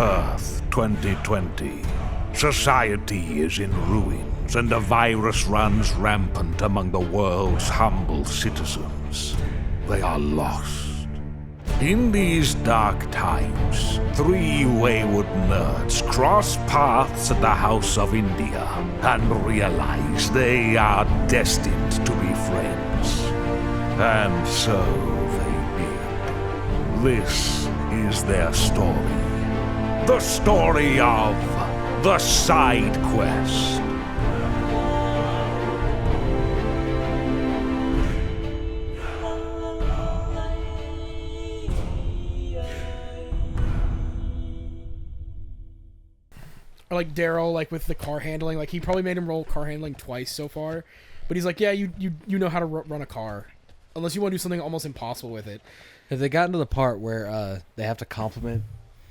Earth 2020. Society is in ruins, and a virus runs rampant among the world's humble citizens. They are lost. In these dark times, three wayward nerds cross paths at the House of India and realize they are destined to be friends. And so they did. This is their story. The story of the Side Quest. Or like Daryl, like with the car handling, like he probably made him roll car handling twice so far, but he's like, yeah, you know how to run a car, unless you want to do something almost impossible with it. Have they gotten to the part where they have to compliment?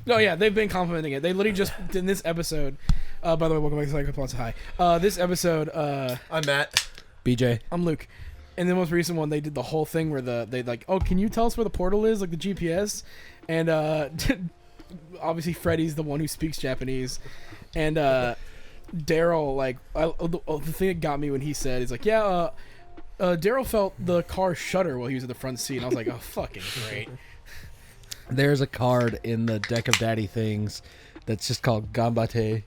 No, yeah, they've been complimenting it. They literally just in this episode. By the way, welcome back to Psycho Plots. Hi. This episode. I'm Matt. BJ. I'm Luke. In the most recent one, they did the whole thing where they like, oh, can you tell us where the portal is, like the GPS? And obviously Freddy's the one who speaks Japanese, and Daryl, like, the thing that got me when he said is like, yeah, Daryl felt the car shudder while he was at the front seat. And I was like, oh, fucking great. There's a card in the deck of daddy things that's just called Gambate,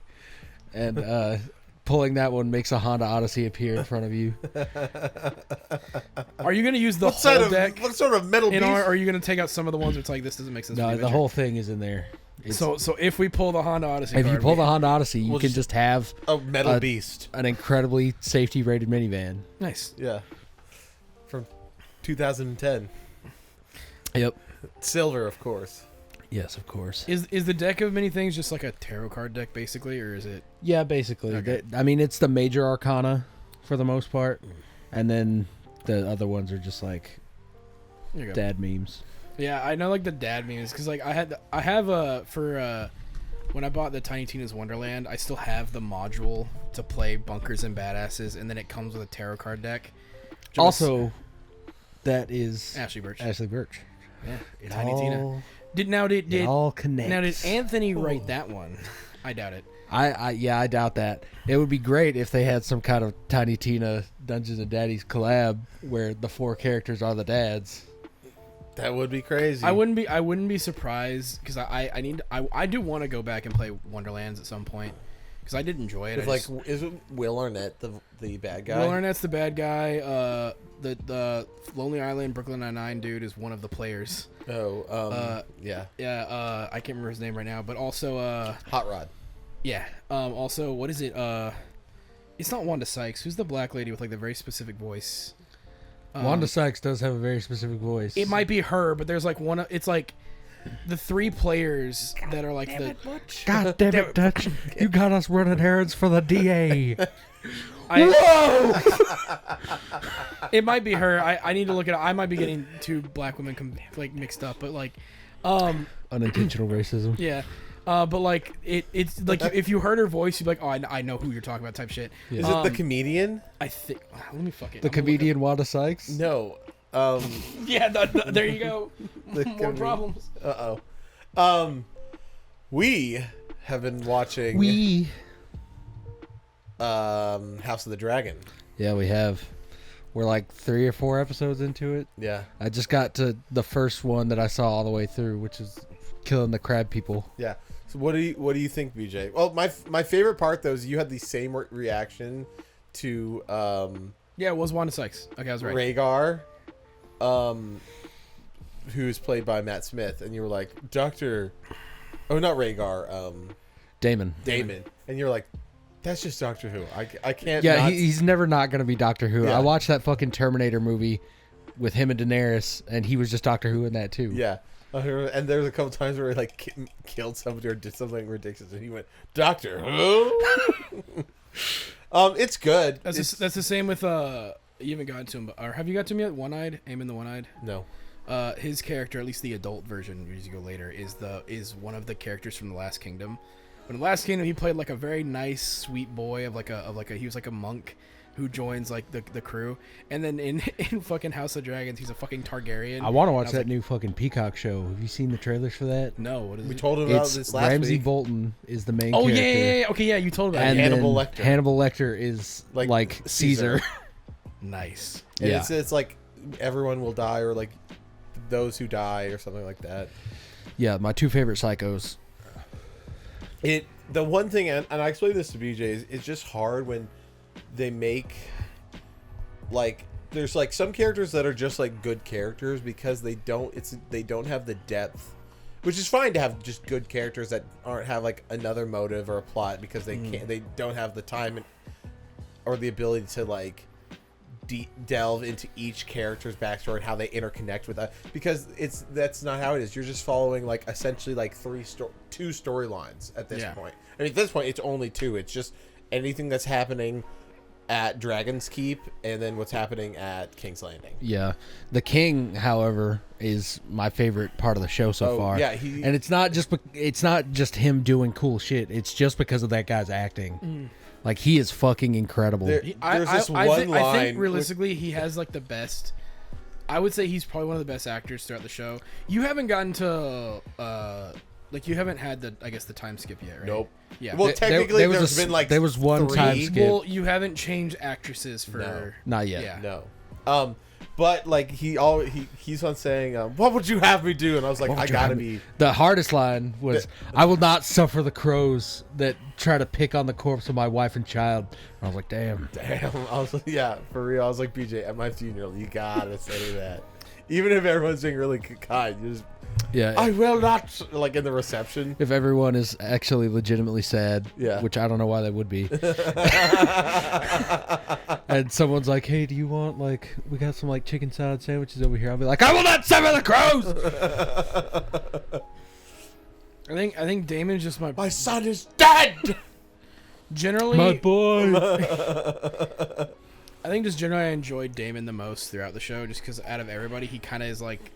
and pulling that one makes a Honda Odyssey appear in front of you. Are you going to use the whole deck? What sort of metal beast? Or are you going to take out some of the ones where it's like, this doesn't make sense? No, the whole thing is in there. So if we pull the Honda Odyssey, if you pull the Honda Odyssey, you can just have a metal beast, an incredibly safety rated minivan. Nice. Yeah. From 2010. Yep. Silver, of course. Yes, of course. Is the deck of many things just like a tarot card deck, basically, or is it? Yeah, basically. Okay. I mean, it's the major arcana for the most part, and then the other ones are just like dad memes. Yeah, I know, like the dad memes, because like I have for when I bought the Tiny Tina's Wonderland, I still have the module to play Bunkers and Badasses, and then it comes with a tarot card deck. Also, that is Ashley Birch. Yeah, Tiny Tina. It all connects. Now, did Anthony write that one? I doubt it. I doubt that. It would be great if they had some kind of Tiny Tina Dungeons and Daddies collab where the four characters are the dads. That would be crazy. I wouldn't be surprised, because I do want to go back and play Wonderlands at some point, because I did enjoy it. Isn't Will Arnett the bad guy? Will Arnett's the bad guy. The Lonely Island Brooklyn Nine-Nine dude is one of the players. Yeah. Yeah, I can't remember his name right now, but also Hot Rod. Yeah. Also, what is it? It's not Wanda Sykes. Who's the black lady with like the very specific voice? Wanda Sykes does have a very specific voice. It might be her, but there's like one. It's like the three players that are like the. God damn it, Dutch! You got us running errands for the DA. Whoa! It might be her. I need to look at it. I might be getting two black women mixed up, but like, unintentional racism. Yeah. But like it's like if you heard her voice, you'd be like, oh, I know who you're talking about, type shit. Yeah. Is it the comedian? I think. Let me fuck it. The comedian Wanda Sykes? No. Yeah. There you go. More problems. We have been watching. House of the Dragon. Yeah, we have. We're like 3 or 4 episodes into it. Yeah. I just got to the first one that I saw all the way through, which is killing the crab people. Yeah. So what do you think, BJ? Well, my favorite part though is you had the same reaction to yeah, it was Wanda Sykes. Okay, I was right. Rhaegar, who's played by Matt Smith, and you were like, Doctor. Oh, not Rhaegar. Damon. And you're like, that's just Doctor Who. I can't. Yeah, he's never not going to be Doctor Who. Yeah. I watched that fucking Terminator movie with him and Daenerys, and he was just Doctor Who in that too. Yeah. And there was a couple times where he like killed somebody or did something ridiculous, and he went, Doctor Who. It's good. That's the same with you haven't gotten to him, or have you got to him yet? One-Eyed, Aemon the One-Eyed. No. His character, at least the adult version, years ago later, is one of the characters from the Last Kingdom. But in the Last Kingdom, he played like a very nice, sweet boy he was like a monk who joins like the crew, and then in fucking House of Dragons, he's a fucking Targaryen. I want to watch And I was that like, new fucking Peacock show. Have you seen the trailers for that? No, what is We it? told him about It's this last Ramsey week. Bolton is the main Oh character. yeah. Okay, yeah, you told me about And it. Hannibal then Lecter. Hannibal Lecter is like Caesar. Nice. And Yeah. it's like everyone will die, or like those who die, or something like that. Yeah, my two favorite psychos. The one thing, and I explained this to BJ, is it's just hard when they make like there's like some characters that are just like good characters because they don't have the depth, which is fine to have just good characters that aren't have like another motive or a plot because they don't have the time or the ability to like delve into each character's backstory and how they interconnect with that, because that's not how it is. You're just following like essentially like two storylines at this point. I mean, at this point it's only two. It's just anything that's happening at Dragon's Keep and then what's happening at King's Landing. Yeah, the King, however, is my favorite part of the show so far. Yeah, and it's not just him doing cool shit. It's just because of that guy's acting. Like, he is fucking incredible. There's this one I line. think realistically, he has like the best. I would say he's probably one of the best actors throughout the show. You haven't gotten to like you haven't had the time skip yet, right? Nope. Yeah. Well, technically, there was there's been like there was one 3. time skip. Well, you haven't changed actresses for No. Not yet. Yeah. No. But like he's on saying, "What would you have me do?" And I was like, What "I would you gotta have be." The hardest line was, "I will not suffer the crows that try to pick on the corpse of my wife and child." And I was like, damn. Damn. I was like, yeah, for real. I was like, BJ, at my funeral, you gotta say that. Even if everyone's being really kind, you just, Yeah. I will not, like in the reception. If everyone is actually legitimately sad, Yeah. which I don't know why they would be. And someone's like, "Hey, do you want, like, we got some like chicken salad sandwiches over here." I'll be like, "I will not suffer the crows." I think Damon's just My son is dead! generally. My boy. I think just generally I enjoyed Damon the most throughout the show, just because out of everybody, he kind of is like,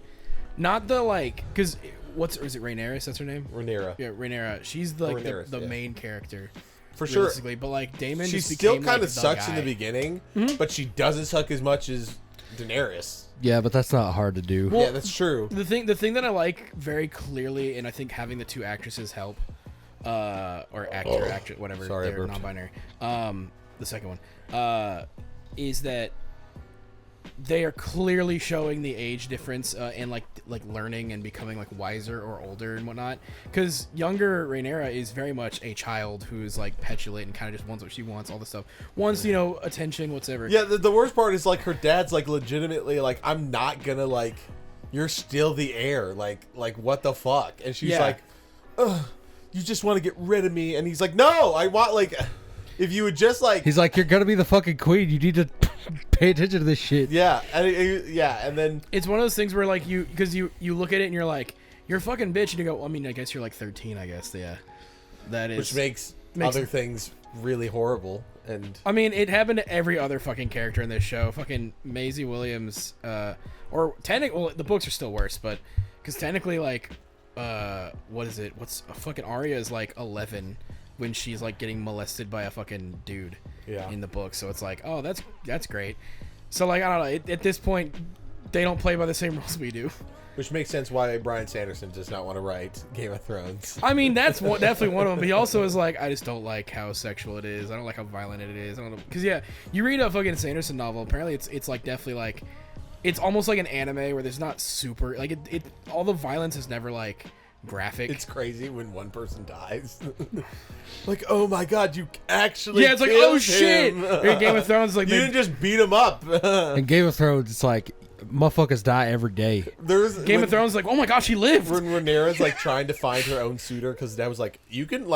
not the like, because is it Rhaenyra? That's her name. Rhaenyra. Yeah, Rhaenyra. She's like Rhaenyra, the yeah. main character, For sure. realistically. But like Damon, She just still became, kind like, of sucks in guy. the beginning, but she doesn't suck as much as Daenerys. Yeah, but that's not hard to do. Well, Yeah, that's true. The thing that I like very clearly, and I think having the two actresses help, or actress, whatever, Sorry, I they're burped. non-binary. The second one, is that they are clearly showing the age difference and like learning and becoming like wiser or older and whatnot. Because younger Rhaenyra is very much a child who's like petulant and kind of just wants what she wants, all this stuff, wants attention, whatever. Yeah, the worst part is like her dad's like legitimately like, I'm not gonna like, you're still the heir. Like what the fuck? And she's Yeah. like, ugh, you just want to get rid of me. And he's like, no, I want like, if you would just like, He's like, "You're gonna be the fucking queen. You need to pay attention to this shit." yeah, and then It's one of those things where like you look at it and you're like, you're a fucking bitch, and you go, well, I mean, I guess you're like 13, I guess. Yeah, that is. which makes other things really horrible. And I mean, it happened to every other fucking character in this show. Fucking Maisie Williams, or technically, well, the books are still worse, but because technically, like, what is it? What's fucking Arya is like 11 when she's like getting molested by a fucking dude in the book. So it's like, oh, that's great. So like, I don't know. At this point, they don't play by the same rules we do. which makes sense why Bryan Sanderson does not want to write Game of Thrones. I mean, that's definitely one of them. But he also is like, I just don't like how sexual it is. I don't like how violent it is. I don't know, because you read a fucking Sanderson novel. Apparently, it's like definitely like, it's almost like an anime where there's not super like it. All the violence is never like graphic. It's crazy when one person dies. Like, oh my god, you actually it's like, killed oh shit. him. In Game of Thrones, like You didn't just beat him up. In Game of Thrones, it's like motherfuckers die every day. Game of Thrones is like, oh my gosh, he lived. When Rhaenyra's like trying to find her own suitor because Dad was like, you can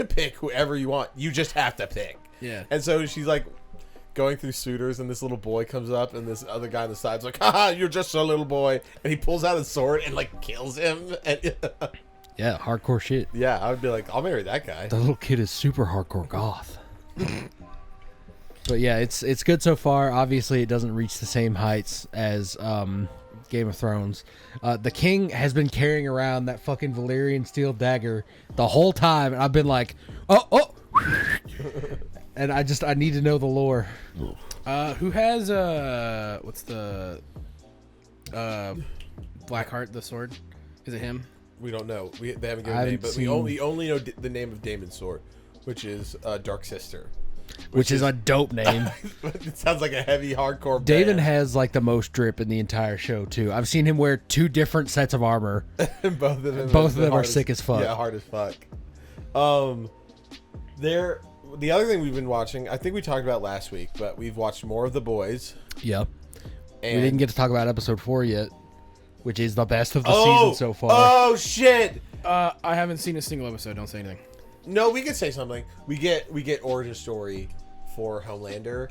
pick whoever you want. You just have to pick. Yeah. And so she's like going through suitors, and this little boy comes up, and this other guy on the side's like, haha, you're just a little boy. And he pulls out his sword and like kills him. And Yeah, hardcore shit. yeah, I would be like, I'll marry that guy. The little kid is super hardcore goth. But yeah, it's good so far. Obviously, it doesn't reach the same heights as Game of Thrones. The king has been carrying around that fucking Valyrian steel dagger the whole time, and I've been like, oh. And I need to know the lore. Who has what's the Blackheart, the sword? Is it him? We don't know. They haven't given I a name, haven't but seen- we only know the name of Damon's sword, which is Dark Sister. Which is a dope name. It sounds like a heavy hardcore. David band. has like the most drip in the entire show too. I've seen him wear 2 different sets of armor. Both of them are sick as fuck. Yeah, hard as fuck. The other thing we've been watching, I think we talked about last week, but we've watched more of The Boys. Yep. And We didn't get to talk about episode 4 yet, which is the best of the season so far. Oh shit! I haven't seen a single episode. Don't say anything. No, we could say something. We get origin story for Homelander,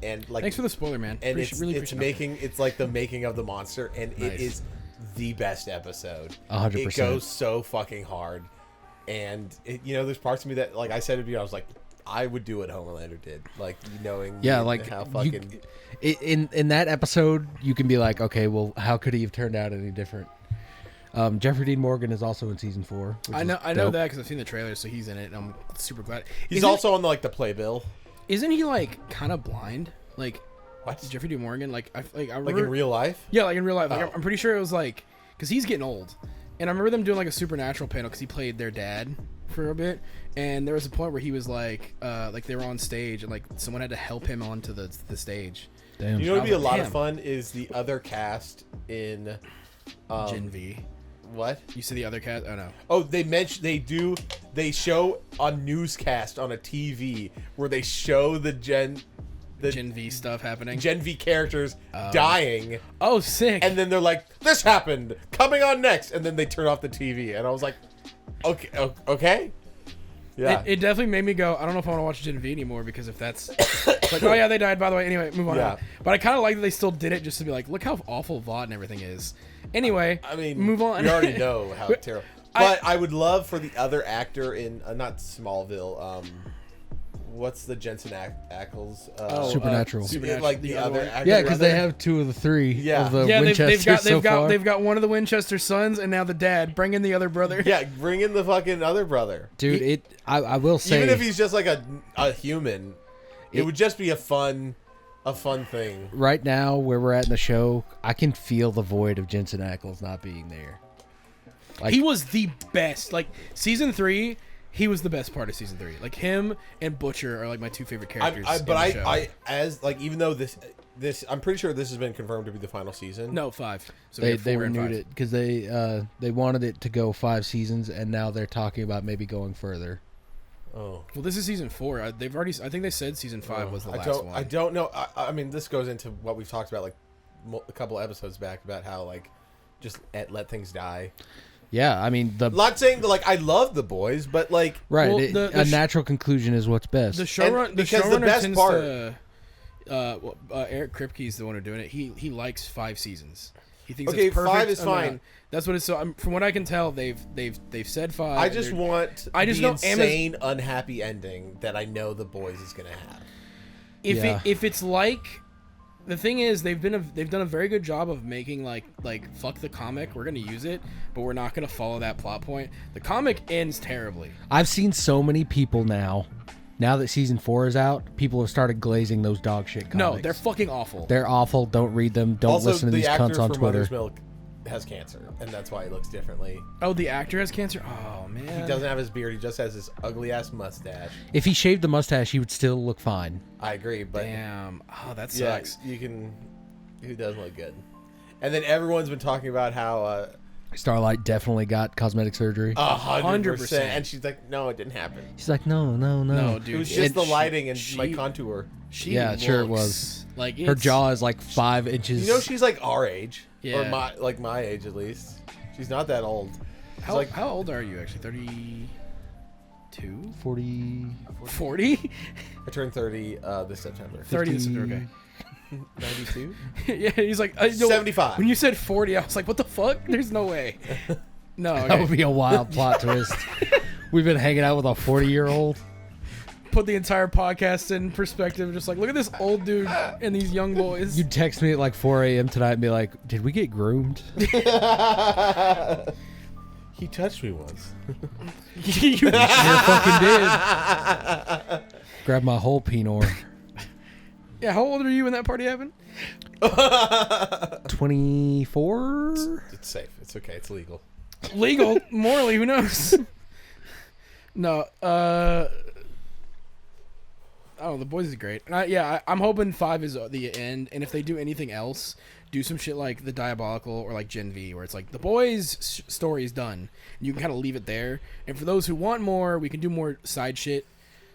and like Thanks for the spoiler, man. and Really appreciate it's like the making of the monster, and Nice. it is the best episode. 100%. It goes so fucking hard, and there's parts of me that, like I said to you, I was like, I would do what Homelander did, like knowing how fucking in that episode you can be like, okay, well, how could he have turned out any different? Jeffrey Dean Morgan is also in season 4. I know that because I've seen the trailer, so he's in it, and I'm super glad. he's also on the playbill. Isn't he like kind of blind? Like What? Jeffrey Dean Morgan? Like I Like remember, in real life? Yeah, like in real life. Like, Oh. I'm pretty sure it was like because he's getting old, and I remember them doing like a supernatural panel because he played their dad for a bit, and there was a point where he was like they were on stage and like someone had to help him onto the stage. Damn. You know what would be a lot of Damn. fun is the other cast in Gen V. what? You see the other cat? Oh no. Oh, they show a newscast on a TV where they show the Gen V stuff happening. Gen V characters dying, Oh, sick. and then they're like, "This happened, coming on next," and then they turn off the TV, and I was like, "Okay, yeah." It definitely made me go, I don't know if I want to watch Gen V anymore because if that's like, oh yeah, they died by the way. Anyway, move on. Yeah. But I kind of like that they still did it just to be like, look how awful VOD and everything is. Anyway, I mean, move on. We already know how terrible. But I would love for the other actor in not Smallville. What's the Jensen Ackles? Supernatural. Like the other one. actor. Yeah, because they have 2 of the 3 Yeah. of the Yeah, Winchesters so far. they've got one of the Winchester sons and now the dad. Bring in the other brother. Yeah, bring in the fucking other brother. Dude, I will say, Even if he's just like a human, it would just be a fun thing. right now where we're at in the show, I can feel the void of Jensen Ackles not being there. Like, He was the best. Like season 3, he was the best part of season 3. Like him and Butcher are like my 2 favorite characters. Even though this I'm pretty sure this has been confirmed to be the final season. No, 5. So we have they 4 and renewed 5. it because they wanted it to go 5 seasons, and now they're talking about maybe going further. Oh. Well, this is season 4. I think they said season 5 was the last one. I don't know. I mean, this goes into what we've talked about like a couple episodes back about how like just let things die. Yeah, I mean I'm not saying that like I love The Boys, but like right. Well, A natural conclusion is what's best. The showrunner, because the best tends part- to, Eric Kripke's the one who's doing it. He likes 5 seasons. He thinks Okay, it's perfect 5 is amount. fine. That's what it's. So from what I can tell, they've said 5. I just want I just the know insane unhappy ending that I know The Boys is gonna have. if it's like. The thing is, they've done a very good job of making like fuck the comic. We're gonna use it, but we're not gonna follow that plot point. The comic ends terribly. I've seen so many people now that season 4 is out, people have started glazing those dog shit comics. No, they're fucking awful. They're awful. Don't read them. Don't Also, listen to the these actor cunts on for Twitter. Mother's Milk has cancer, and that's why he looks differently. Oh, the actor has cancer. Oh man, He doesn't have his beard; he just has this ugly ass mustache. If he shaved the mustache, he would still look fine. I agree, but Damn. Oh, that yeah, sucks. you can. Who doesn't look good? And then everyone's been talking about how Starlight definitely got cosmetic surgery. 100%, and she's like, "No, it didn't happen. She's like, no. No, dude. It was just the she- lighting and my she- contour." She Yeah, sure it looks was. Like Her it's- jaw is like 5 inches. You know, she's like our age, or Yeah. my age at least. She's not that old. She's like How old are you actually? 32? 40. 40? I turned 30 this September. 30 this is okay. 92? Yeah, he's like 75. When you said 40, I was like, what the fuck? There's no way. No, That okay. would be a wild plot twist. We've been hanging out with a 40-year-old. Put the entire podcast in perspective. Just like, look at this old dude and these young boys. You'd text me at like 4 a.m. tonight and be like, did we get groomed? He touched me once. You- Sure fucking did. Grab my whole pinor. Yeah, how old are you when that party happened? 24. It's safe. It's okay. It's legal. Legal, morally, who knows? No, oh, The Boys is great. And I'm hoping 5 is the end, and if they do anything else, do some shit like The Diabolical or like Gen V, where it's like The Boys story is done. You can kind of leave it there, and for those who want more, we can do more side shit.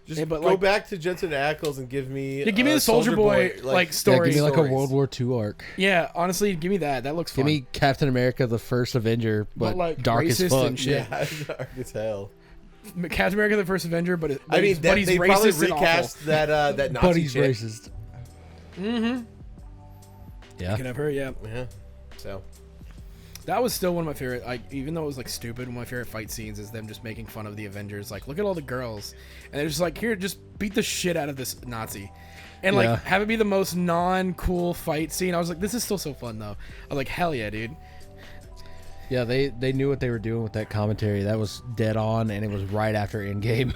Just but go back to Jensen Ackles and give me give me the Soldier Boy like Yeah, story. give me like stories. a World War II arc. Yeah, honestly, give me that. That looks Give fun. me Captain America, the first Avenger, but like dark as racist fuck. and shit. Yeah, dark as hell. Captain America: The First Avenger, but I mean, he's they probably racist and recast awful. that Nazi But he's chick. racist. Mm-hmm. Yeah. Can have her, yeah. Yeah. So That was still one of my favorite. Like, even though it was like stupid, one of my favorite fight scenes is them just making fun of the Avengers. Like, look at all the girls, and they're just like, here, just beat the shit out of this Nazi, and like Yeah. have it be the most non-cool fight scene. I was like, this is still so fun though. I was like, hell yeah, dude. Yeah, they knew what they were doing with that commentary. That was dead on, and it was right after Endgame.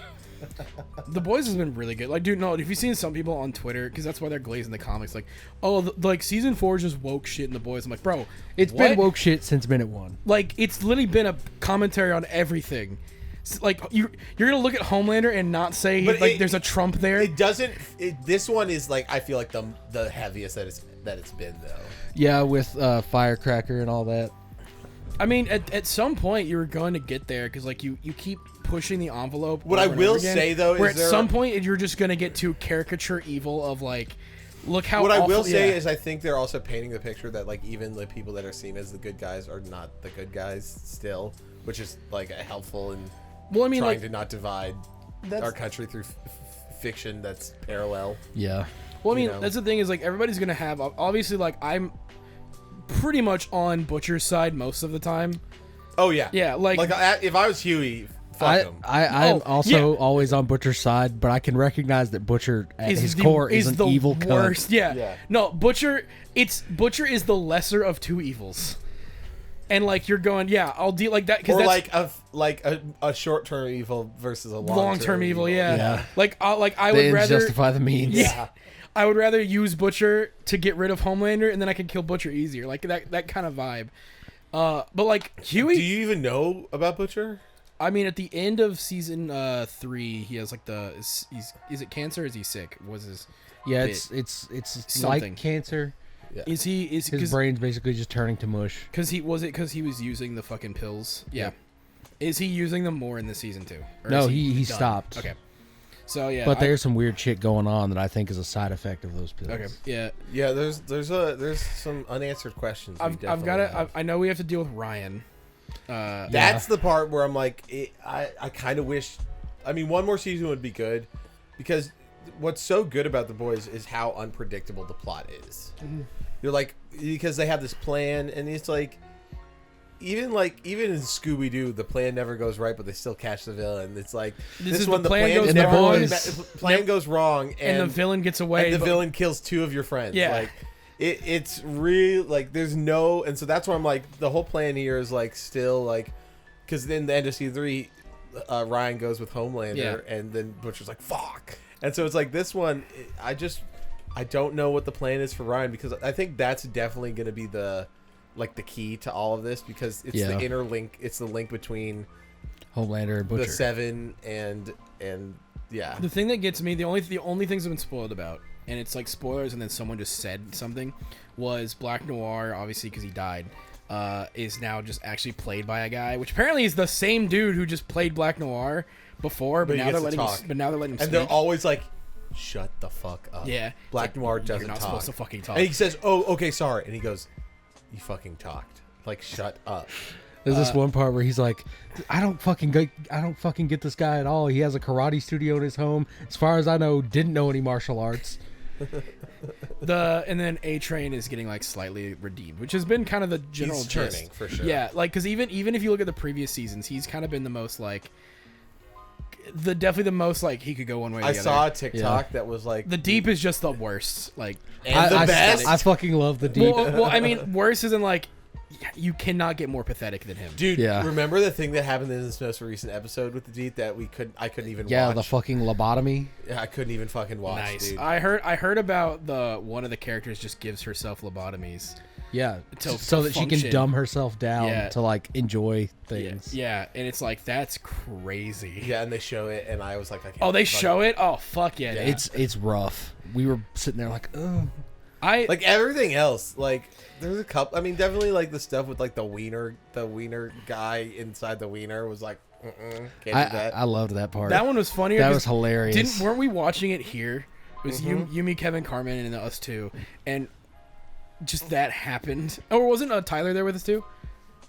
The Boys has been really good. Like, dude, no, if you've seen some people on Twitter, because that's why they're glazing the comics, like, oh, like season 4 is just woke shit in The Boys. I'm like, bro, It's what? been woke shit since minute 1. Like, it's literally been a commentary on everything. Like, you're gonna look at Homelander and not say But like there's a Trump there. it doesn't. This one is like I feel like the heaviest that it's been though. Yeah, with Firecracker and all that. I mean, at some point you were going to get there because like you keep pushing the envelope. What over I and will over again, say, though, where is at there- some point you're just gonna get to caricature evil of like, look how. What I awful, will say yeah. is I think they're also painting the picture that like even the people that are seen as the good guys are not the good guys still, which is like helpful in well, I mean, trying like to not divide that's our country through fiction that's parallel. Yeah. well, I mean, you know. that's the thing is like everybody's gonna have obviously like I'm pretty much on Butcher's side most of the time. Oh yeah, Yeah, like if I was Huey, fuck him. I'm Oh, also yeah. always on Butcher's side, but I can recognize that Butcher at his the- core is an the evil worst. cunt. Yeah. Yeah. No, Butcher is the lesser of two evils. And like you're going, yeah, I'll deal like that because Or that's like a short term evil versus a long term evil. Yeah. Yeah. Like I The would ends rather justify the means. yeah. I would rather use Butcher to get rid of Homelander, and then I can kill Butcher easier. Like that kind of vibe. But like Huey, Do you even know about Butcher? I mean, at the end of season 3, he has like is it cancer? Or is he sick? Was his Yeah, bit? it's Something. like cancer. Is His because brain's basically just turning to mush. he was using the fucking pills? Yeah. Is he using them more in this season too? Or No, is he done? stopped. Okay. So yeah, But there's some weird shit going on that I think is a side effect of those pills. okay. Yeah. Yeah, there's some unanswered questions. I've got to. I know we have to deal with Ryan. That's the part where I'm like, I kind of wish. I mean, one more season would be good, because what's so good about The Boys is how unpredictable the plot is. Mm-hmm. You're like, because they have this plan, and it's like, even in Scooby Doo, the plan never goes right, but they still catch the villain. It's like This is one, the plan goes never wrong. plan goes wrong, and the villain gets away. and the but- villain kills 2 of your friends. Yeah. Like it's real. Like there's no, and so that's why I'm like, the whole plan here is like still like, because then the end of season 3, Ryan goes with Homelander, Yeah. and then Butcher's like fuck, and so it's like this one. I don't know what the plan is for Ryan, because I think that's definitely going to be the key to all of this, because it's Yeah. the interlink. It's the link between Homelander and Butcher. the 7 and yeah. The thing that gets me, the only things I've been spoiled about, and it's like spoilers, and then someone just said something, was Black Noir, obviously because he died, is now just actually played by a guy, which apparently is the same dude who just played Black Noir before, but But he now they're gets to letting him. talk. But now they're letting him And speak. they're always like, shut the fuck up. Yeah. Black Noir doesn't You're not talk. supposed to fucking talk. And he says, oh, okay, sorry. And he goes, you fucking talked. Like, shut up. There's this one part where he's like, I don't fucking get this guy at all. He has a karate studio in his home. As far as I know, didn't know any martial arts. And then A Train is getting like slightly redeemed, which has been kind of the general He's gist. turning, for sure. Yeah, like because even if you look at the previous seasons, he's kind of been the most like definitely the most like he could go one way. Or I the saw a other. TikTok that was like, The Deep is just the worst. Like and the best. I fucking love the deep. well, I mean, worse isn't like you cannot get more pathetic than him. Dude, Yeah. remember the thing that happened in this most recent episode with the Jeet that I couldn't even Yeah, watch? the fucking lobotomy. Yeah, I couldn't even fucking watch, Nice. dude. I heard about one of the characters just gives herself lobotomies. Yeah, To so that she function. can dumb herself down Yeah. to like enjoy things. Yeah, and it's like that's crazy. Yeah, and they show it, and I was like, I can't. Oh, they show it? Oh, fuck yeah. Yeah. It's rough. We were sitting there like, oh. Like everything else, like there's a couple. I mean, definitely like the stuff with like the wiener guy inside the wiener was like, can't do that. I loved that part. That one was funnier. That 'cause was hilarious. Weren't we watching it here? It was Yumi, Kevin, Carmen, and us two, and just that happened. Or wasn't Tyler there with us too?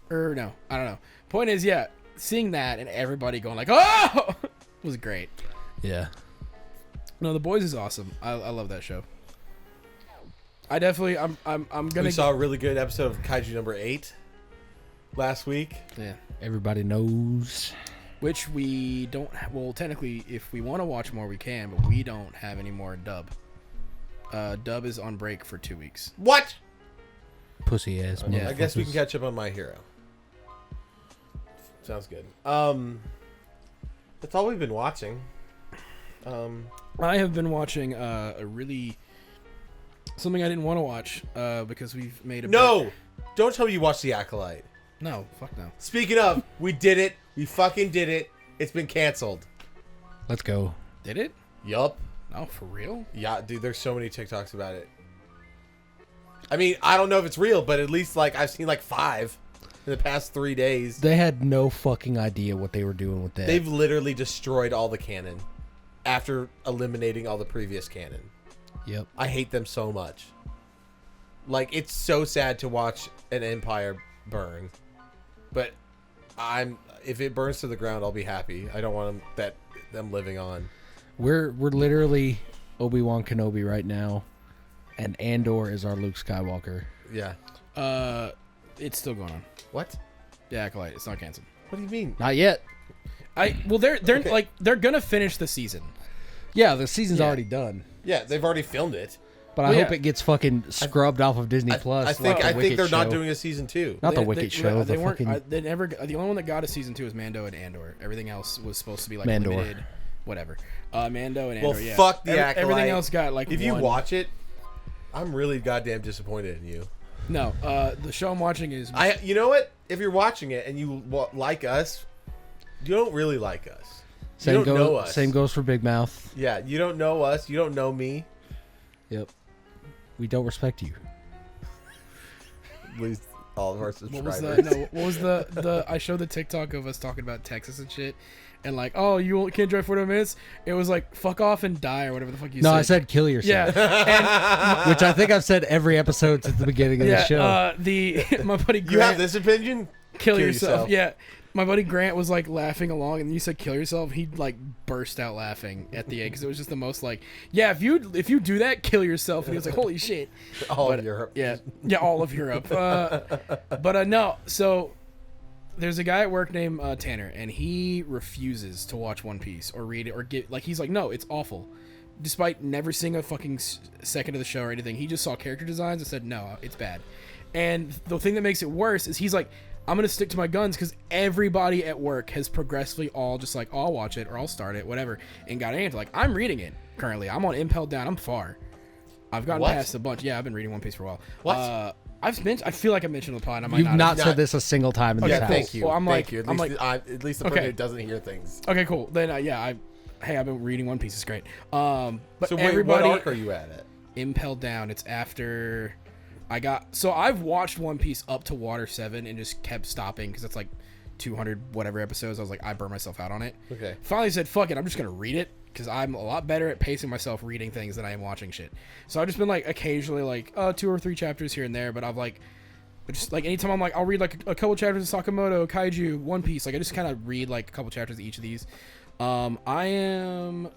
Or no, I don't know. Point is, yeah, seeing that and everybody going like, oh, was great. Yeah. No, The Boys is awesome. I love that show. I definitely, I'm gonna. We saw a really good episode of Kaiju number 8 last week. Yeah. Everybody knows. Which we don't. Well, technically, if we want to watch more, we can, but we don't have any more dub. Dub is on break for 2 weeks. What? Pussy ass. Yeah. I guess we can catch up on My Hero. Sounds good. That's all we've been watching. I have been watching something I didn't want to watch because we've made a No! Don't tell me you watched The Acolyte. No, fuck no. Speaking of, we did it. We fucking did it. It's been canceled. Let's go. Did it? Yup. No, for real? Yeah, dude, there's so many TikToks about it. I mean, I don't know if it's real, but at least, like, I've seen, like, 5 in the past 3 days. They had no fucking idea what they were doing with that. They've literally destroyed all the canon after eliminating all the previous canon. Yep. I hate them so much. Like, it's so sad to watch an empire burn. But if it burns to the ground, I'll be happy. I don't want them living on. We're literally Obi-Wan Kenobi right now, and Andor is our Luke Skywalker. Yeah. It's still going on. What? The Acolyte, it's not canceled. What do you mean? Not yet. They're Okay. like they're gonna finish the season. Yeah, the season's Yeah. already done. Yeah, they've already filmed it. But Well, I hope yeah. it gets fucking scrubbed off of Disney Plus. I think like the Wicked they're not show. doing a season 2. Not the Wicked show. They The weren't. fucking They never. The only one that got a season 2 was Mando and Andor. Everything else was supposed to be like Mandor. limited, whatever. Mando and Well, Andor. Yeah. fuck the Acolyte. Everything else got like. If you one. watch it, I'm really goddamn disappointed in you. No, the show I'm watching is. You know what? If you're watching it and you like us, you don't really like us. You don't know us. Same goes for Big Mouth. Yeah, you don't know us. You don't know me. Yep. We don't respect you. At least all of our What subscribers. was the? No, what was the? I showed the TikTok of us talking about Texas and shit, and like, oh, you can't drive 40 minutes. It was like, fuck off and die or whatever the fuck you said. No, I said kill yourself. Yeah, Which I think I've said every episode since the beginning of yeah. the show. My buddy Grant. You have this opinion? Kill yourself. Yeah. My buddy Grant was like laughing along, and you said kill yourself. He like burst out laughing at the end because it was just the most like, yeah, if you do that, kill yourself. And he was like, holy shit. All of Europe. Yeah, all of Europe. No. So there's a guy at work named Tanner, and he refuses to watch One Piece or read it or get like he's like, no, it's awful. Despite never seeing a fucking second of the show or anything, he just saw character designs and said, no, it's bad. And the thing that makes it worse is he's like, I'm going to stick to my guns because everybody at work has progressively all just like, oh, I'll watch it or I'll start it, whatever, and got into like, I'm reading it currently. I'm on Impelled Down. I'm far. I've gotten What? past a bunch. Yeah, I've been reading One Piece for a while. What? I feel like I mentioned on the pod. And I might You've not have. said this a single time in this Yeah, house. thank you. Well, I'm thank like- you. At I'm least, at least the person okay. who doesn't hear things. Okay, cool. Then, I've been reading One Piece. It's great. But So wait, everybody, what arc are you at? Impelled Down. It's after I've watched One Piece up to Water 7 and just kept stopping because it's like 200 whatever episodes. I was like, I burned myself out on it. Okay. Finally said, fuck it, I'm just gonna read it because I'm a lot better at pacing myself reading things than I am watching shit. So I've just been like occasionally like 2 or 3 chapters here and there, but I've like just like anytime I'm like I'll read like a couple chapters of Sakamoto, Kaiju, One Piece. Like I just kind of read like a couple chapters of each of these. I am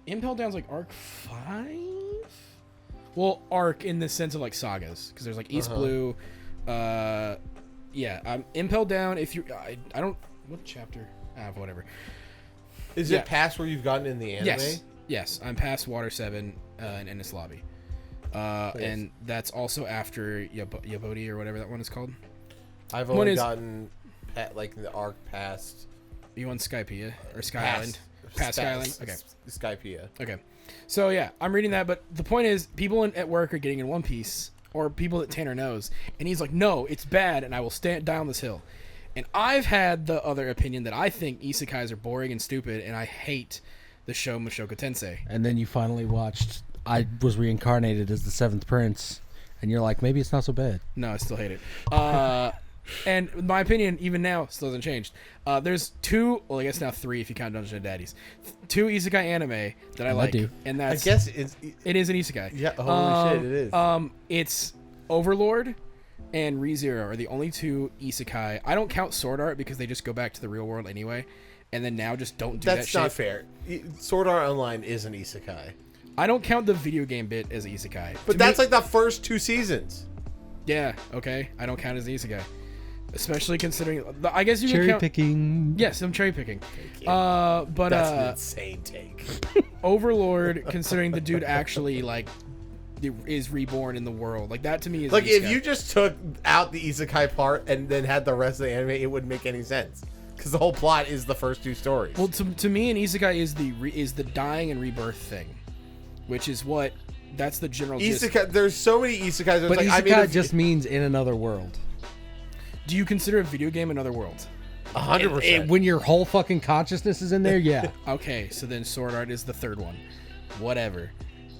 Impelled Down's like arc 5. Well, arc in the sense of like sagas because there's like East Blue. Yeah, I'm Impelled Down. If you, I don't. What chapter? Whatever. Is Yeah. it past where you've gotten in the anime? Yes, I'm past Water 7 in Ennis Lobby. And that's also after Yabodi or whatever that one is called. I've One only is- gotten like the arc past You on Skypea or Sky Island? Past Sky Island. Okay. Skypea. Okay. So yeah, I'm reading that, but the point is, people at work are getting in One Piece, or people that Tanner knows, and he's like, "No, it's bad, and I will stand down this hill." And I've had the other opinion that I think isekais are boring and stupid, and I hate the show Mushoku Tensei. And then you finally watched. I was reincarnated as the Seventh Prince, and you're like, maybe it's not so bad. No, I still hate it. And my opinion, even now, still hasn't changed. There's two, well, I guess now three if you count Dungeons and Daddies. Two isekai anime that I like, do. and I that's guess it is an isekai. Yeah. Holy shit! It is. It's Overlord and ReZero are the only two isekai. I don't count Sword Art because they just go back to the real world anyway, and then now just don't do That's that shit. not fair. Sword Art Online is an isekai, I don't count the video game bit as isekai. but To that's me- like the first 2 seasons. yeah, okay. I don't count it as an isekai, especially considering. I guess you can Cherry count. picking. Yes, I'm cherry picking. you. But That's an insane take. Overlord, considering the dude actually like is reborn in the world, like that to me is Like an if isekai. you just took out the isekai part and then had the rest of the anime, it wouldn't make any sense because the whole plot is the first 2 stories. Well, to me, an isekai is the dying and rebirth thing, which is what that's the general. gist. Isekai, there's so many isekais. It's But like, isekai just means in another world. Do you consider a video game another world? 100%. When your whole fucking consciousness is in there, yeah. Okay, so then Sword Art is the third one. Whatever.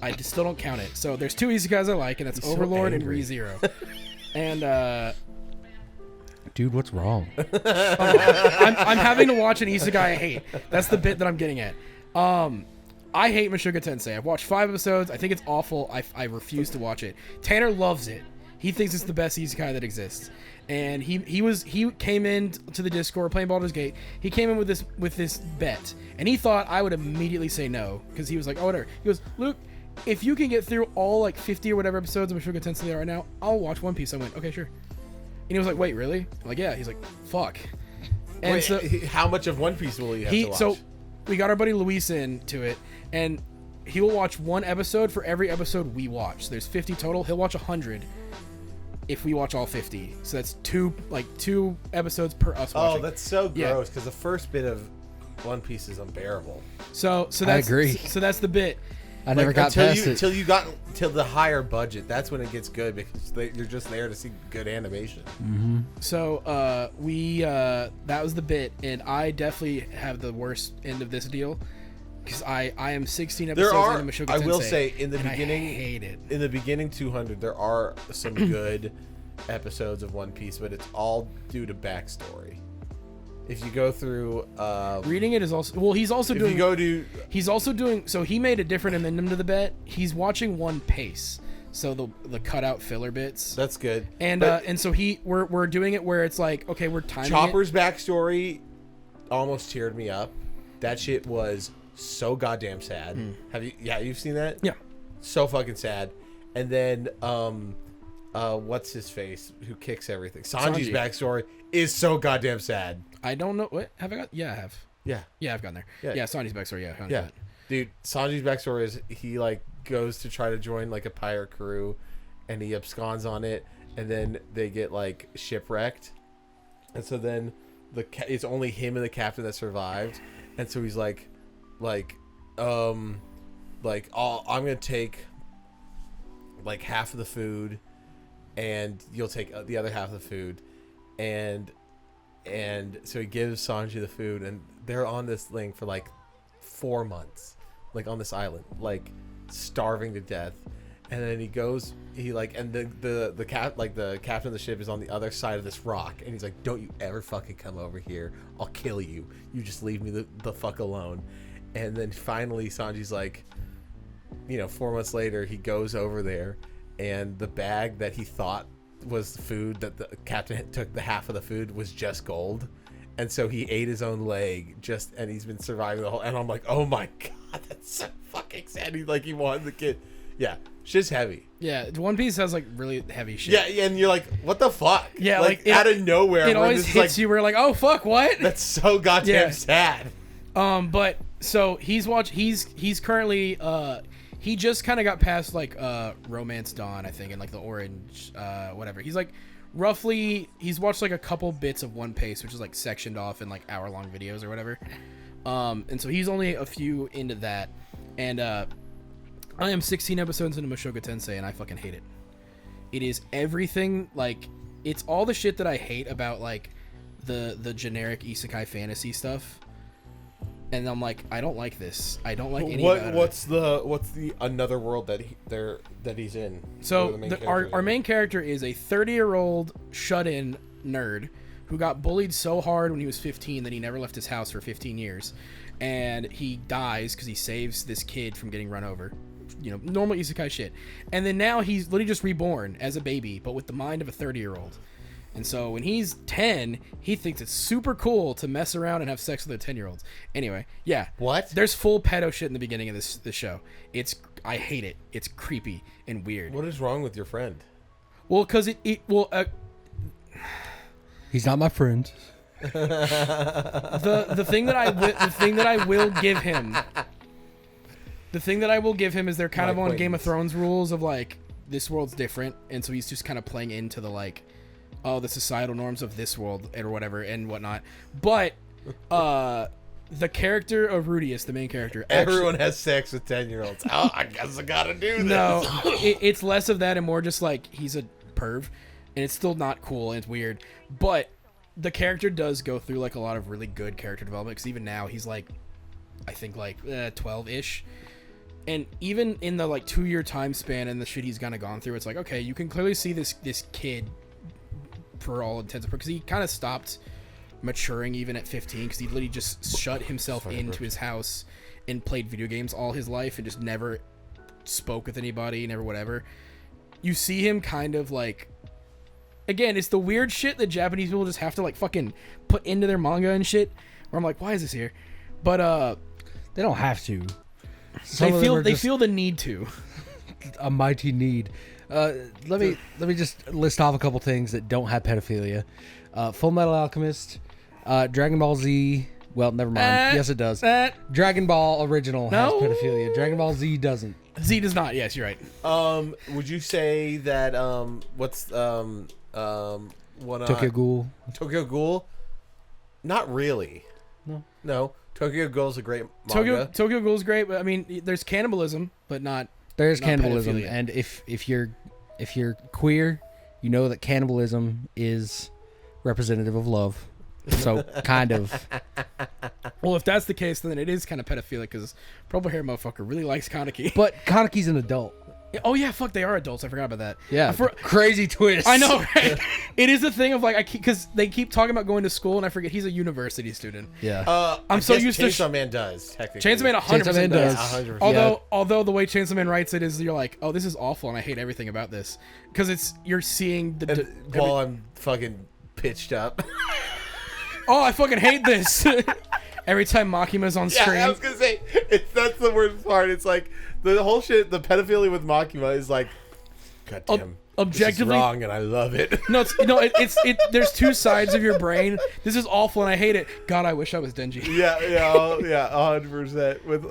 I just still don't count it. So there's two isekais I like, and that's so Overlord and angry. ReZero. And Dude, what's wrong? I'm having to watch an isekai I hate. That's the bit that I'm getting at. I hate Mushoku Tensei. I've watched 5 episodes. I think it's awful. I refuse to watch it. Tanner loves it. He thinks it's the best isekai that exists. And he came in to the Discord playing Baldur's Gate. He came in with this bet, and he thought I would immediately say no because he was like, oh whatever. He goes, Luke, if you can get through all like 50 or whatever episodes of Mushoku Tensei there right now, I'll watch One Piece. I went, okay, sure. And he was like, wait, really? I'm like, yeah. He's like, fuck. And Wait, so how much of One Piece will you have to watch? so we got our buddy Luis into it, and he will watch 1 episode for every episode we watch. So there's 50 total. He'll watch 100 if we watch all 50. So that's 2 episodes per us watching. Oh, that's so Yeah. gross because the first bit of One Piece is unbearable. so that's I agree. So that's the bit. I never got past it. Until you got till the higher budget. That's when it gets good because you're just there to see good animation. So we that was the bit, and I definitely have the worst end of this deal because I am 16 episodes There are. into Mushoku I will Tensei, say in the and beginning, I hate it. in the beginning 200, there are some good episodes of One Piece, but it's all due to backstory. If you go through, Reading it is also well. He's also if doing. you go to He's also doing. So he made a different amendment to the bet. He's watching one pace. So the cutout filler bits. that's good. And But and so we're doing it where it's like, okay, we're timing Chopper's backstory almost teared me up. That shit was so goddamn sad. Have you? Yeah, you've seen that? it. Yeah. So fucking sad. And then what's his face who kicks everything? Sanji's Sanji. backstory is so goddamn sad. I don't know what have I got. Yeah, I have. Yeah. Yeah, I've gotten there. Yeah. Yeah, Sonny's backstory. Yeah, 100%. Yeah. Dude, Sanji's backstory is he like goes to try to join like a pirate crew and he absconds on it and then they get like shipwrecked. And so then it's only him and the captain that survived. And so he's like I'm going to take like half of the food and you'll take the other half of the food. And so he gives Sanji the food and they're on this thing for like 4 months, like on this island, like starving to death. And then he the captain of the ship is on the other side of this rock and he's like, don't you ever fucking come over here, I'll kill you, you just leave me the fuck alone. And then finally Sanji's like, 4 months later he goes over there and the bag that he thought was the food that the captain took the half of the food was just gold. And so he ate his own leg and he's been surviving the whole, and I'm like, oh my god, that's so fucking sad. He wanted the kid. Yeah, shit's heavy. Yeah, One Piece has like really heavy shit. Yeah, and you're like, what the fuck? Yeah, like like, out of nowhere. It when always this is hits you where you're like, oh fuck, what? That's so goddamn Yeah. sad. But so he's currently he just kind of got past like Romance Dawn, I think, and like the Orange, whatever. He's like roughly he's watched like a couple bits of One Piece, which is like sectioned off in like hour-long videos or whatever. And so he's only a few into that, and I am 16 episodes into Mushoku Tensei, and I fucking hate it. It is everything, like, it's all the shit that I hate about like the generic isekai fantasy stuff. And I'm like, I don't like this. I don't like any about what's the another world that he's in? So our main character is a 30-year-old shut-in nerd who got bullied so hard when he was 15 that he never left his house for 15 years, and he dies because he saves this kid from getting run over. You know, normal isekai shit. And then now he's literally just reborn as a baby, but with the mind of a 30-year-old. And so when he's 10, he thinks it's super cool to mess around and have sex with other 10-year-olds. Anyway, yeah. What? There's full pedo shit in the beginning of this show. I hate it. It's creepy and weird. What is wrong with your friend? Well, because He's not my friend. the thing that I will give him. The thing that I will give him is they're kind of on Game of Thrones rules of like this world's different, and so he's just kind of playing into the like, oh, the societal norms of this world or whatever and whatnot. But the character of Rudius, the main character, Everyone has sex with 10-year-olds. Oh, I guess I gotta do this. No, it's less of that and more just like he's a perv, and it's still not cool and it's weird. But the character does go through like a lot of really good character development, because even now he's like, I think like 12-ish. And even in the like 2-year time span and the shit he's kind of gone through, it's like, okay, you can clearly see this kid for all intents and purposes. He kind of stopped maturing even at 15, because he literally just shut himself into his house and played video games all his life and just never spoke with anybody, never whatever. You see him kind of like, again, it's the weird shit that Japanese people just have to like fucking put into their manga and shit, where I'm like, why is this here? But they don't have to. They feel the need to. A mighty need. Let me just list off a couple things that don't have pedophilia. Full Metal Alchemist, Dragon Ball Z. Well, never mind. Yes, it does. Dragon Ball original has pedophilia. Dragon Ball Z doesn't. Z does not. Yes, you're right. Would you say that what's Tokyo Ghoul? Tokyo Ghoul? Not really. No. Tokyo Ghoul's a great manga. Tokyo Ghoul's great, but I mean, there's cannibalism, but not. There's not cannibalism, pedophilia. and if you're queer, you know that cannibalism is representative of love. So kind of. Well, if that's the case, then it is kind of pedophilic, because purple hair motherfucker really likes Kaneki. But Kaneki's an adult. Oh yeah, fuck, they are adults. I forgot about that. Yeah, crazy twist. I know, right? It is a thing of like, because they keep talking about going to school, and I forget he's a university student. Yeah. I'm so used to Chainsaw Man does technically. Chainsaw Man 100% does. does. 100%. Although the way Chainsaw Man writes it is, you're like, oh, this is awful, and I hate everything about this, because you're seeing the. While I'm fucking pitched up. Oh, I fucking hate this. Every time Makima's on screen. Yeah, I was gonna say that's the worst part. It's like the whole shit. The pedophilia with Makima is like, goddamn, objectively this is wrong, and I love it. No, it's there's two sides of your brain. This is awful, and I hate it. God, I wish I was Denji. Yeah, 100% with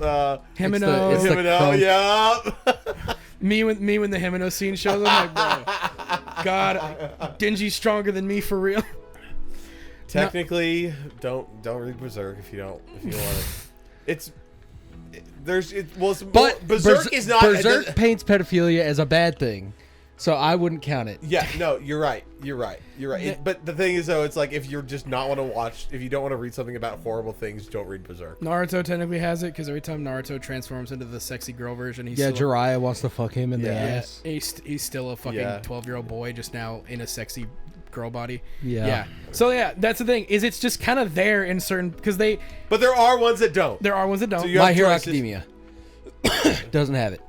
Himeno. Yeah. me when the Himeno scene shows, I'm like, bro, God, Denji's stronger than me for real. Technically, don't read Berserk if you don't want to. Berserk is not. Berserk paints pedophilia as a bad thing, so I wouldn't count it. Yeah, no, you're right. But the thing is, though, it's like if you just not want to watch, if you don't want to read something about horrible things, don't read Berserk. Naruto technically has it, because every time Naruto transforms into the sexy girl version, he's Jiraiya wants to fuck him in the ass. He's still a fucking 12-year-old boy, just now in a sexy girl body. Yeah. So yeah, that's the thing, is it's just kind of there in certain, because But there are ones that don't. There are ones that don't. So My Hero Academia doesn't have it.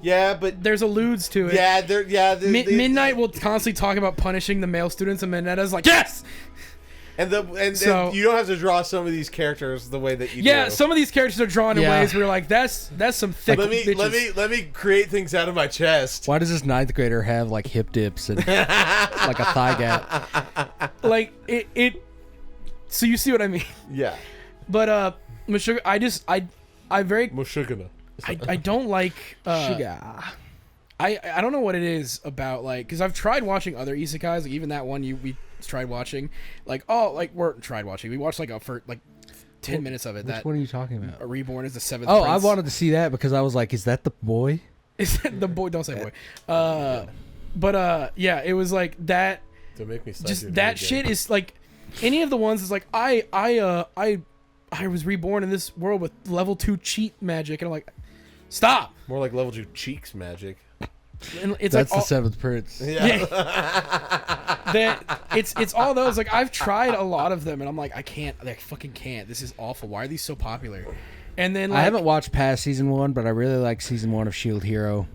Yeah, but there's alludes to it. Yeah, Midnight will constantly talk about punishing the male students, and Minetta's like, yes. And you don't have to draw some of these characters the way that you do. Yeah, some of these characters are drawn in ways where you're like, that's some thick bitches. Let me create things out of my chest. Why does this 9th grader have like hip dips and like a thigh gap? Like it. So you see what I mean? Yeah. But Meshuggah, I very Meshuggah. I don't like Sugar. I don't know what it is about, like, because I've tried watching other isekais, like even that one we tried watching, like we watched like for like 10 minutes of it. Which That one are you talking about? A Reborn is the seventh. Oh, Prince. I wanted to see that because I was like, is that the boy? Is that the boy? Don't say boy. But yeah, it was like that. Don't make me Just that shit is like any of the ones is like I was reborn in this world with level 2 cheat magic, and I'm like, stop. More like level 2 cheeks magic. And it's That's like the seventh prince. Yeah. That it's all those, like, I've tried a lot of them and I'm like, I fucking can't. This is awful. Why are these so popular? And then, like, I haven't watched past season 1, but I really like season 1 of Shield Hero.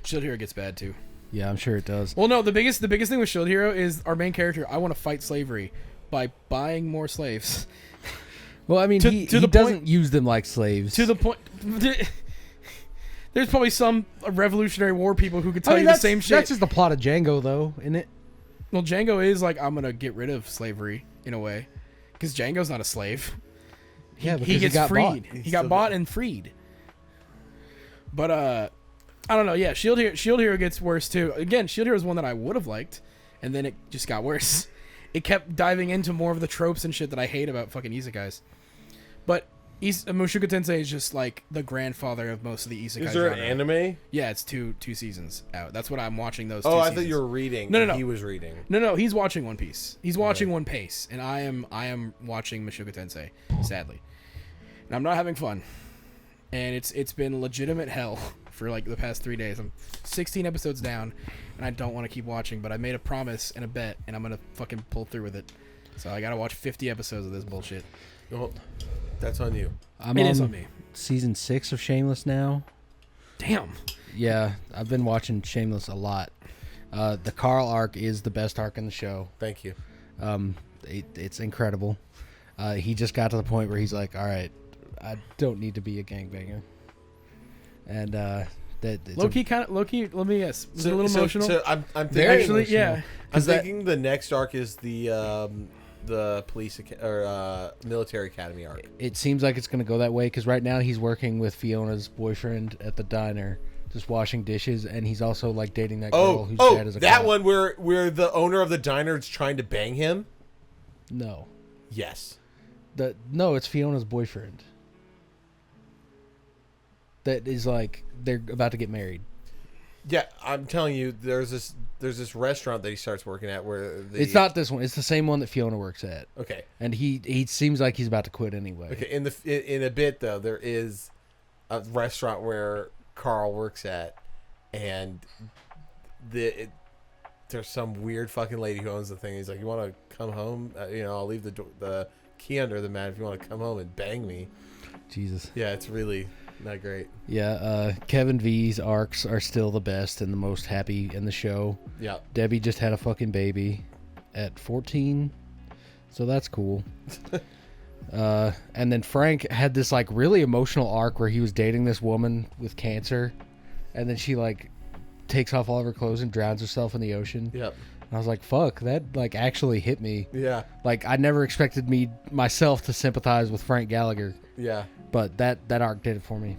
Shield Hero gets bad too. Yeah, I'm sure it does. Well, no, the biggest thing with Shield Hero is our main character. I want to fight slavery by buying more slaves. Well, I mean, he doesn't use them like slaves. To the point. There's probably some Revolutionary War people who could tell you the same shit. That's just the plot of Django, though, isn't it? Well, Django is like, I'm gonna get rid of slavery in a way, because Django's not a slave. Yeah, He gets got freed. bought. He got bought and freed. But I don't know. Yeah, Shield Hero gets worse too. Again, Shield Hero is one that I would have liked, and then it just got worse. It kept diving into more of the tropes and shit that I hate about fucking isekais. But Mushoku Tensei is just like the grandfather of most of the isekai. Is there genre. an anime? Yeah, it's two seasons out. That's what I'm watching. Those. Oh, two I seasons. thought you were reading. No. He was reading. No, he's watching One Piece. He's watching One Piece, and I am watching Mushoku Tensei, sadly. And I'm not having fun. And it's been legitimate hell for like the past 3 days. I'm 16 episodes down, and I don't want to keep watching, but I made a promise and a bet, and I'm gonna fucking pull through with it. So I gotta watch 50 episodes of this bullshit. Well, that's on you. It is on me. Season 6 of Shameless now. Damn. Yeah, I've been watching Shameless a lot. The Carl arc is the best arc in the show. Thank you. It's incredible. He just got to the point where he's like, all right, I don't need to be a gangbanger. And Low-key, let me guess. Was it a little emotional? So I'm thinking, Very Actually, emotional. yeah. I'm thinking the next arc is the police or military academy arc. It seems like it's going to go that way because right now he's working with Fiona's boyfriend at the diner, just washing dishes, and he's also like dating that girl whose dad is a that cop. one where the owner of the diner is trying to bang him. No, Yes. no, it's Fiona's boyfriend. That is like they're about to get married. Yeah, I'm telling you, there's this restaurant that he starts working at where It's not this one. It's the same one that Fiona works at. Okay. And he seems like he's about to quit anyway. Okay. In a bit though, there is a restaurant where Carl works at, and there's some weird fucking lady who owns the thing. He's like, "You want to come home? I'll leave the key under the mat if you want to come home and bang me." Jesus. Yeah, it's really not great. Yeah, Kevin V's arcs are still the best and the most happy in the show. Yeah. Debbie just had a fucking baby at 14, so that's cool. And then Frank had this like really emotional arc where he was dating this woman with cancer, and then she like takes off all of her clothes and drowns herself in the ocean. Yep. And I was like, fuck, that like actually hit me. Yeah. Like I never expected myself to sympathize with Frank Gallagher, Yeah. but that arc did it for me.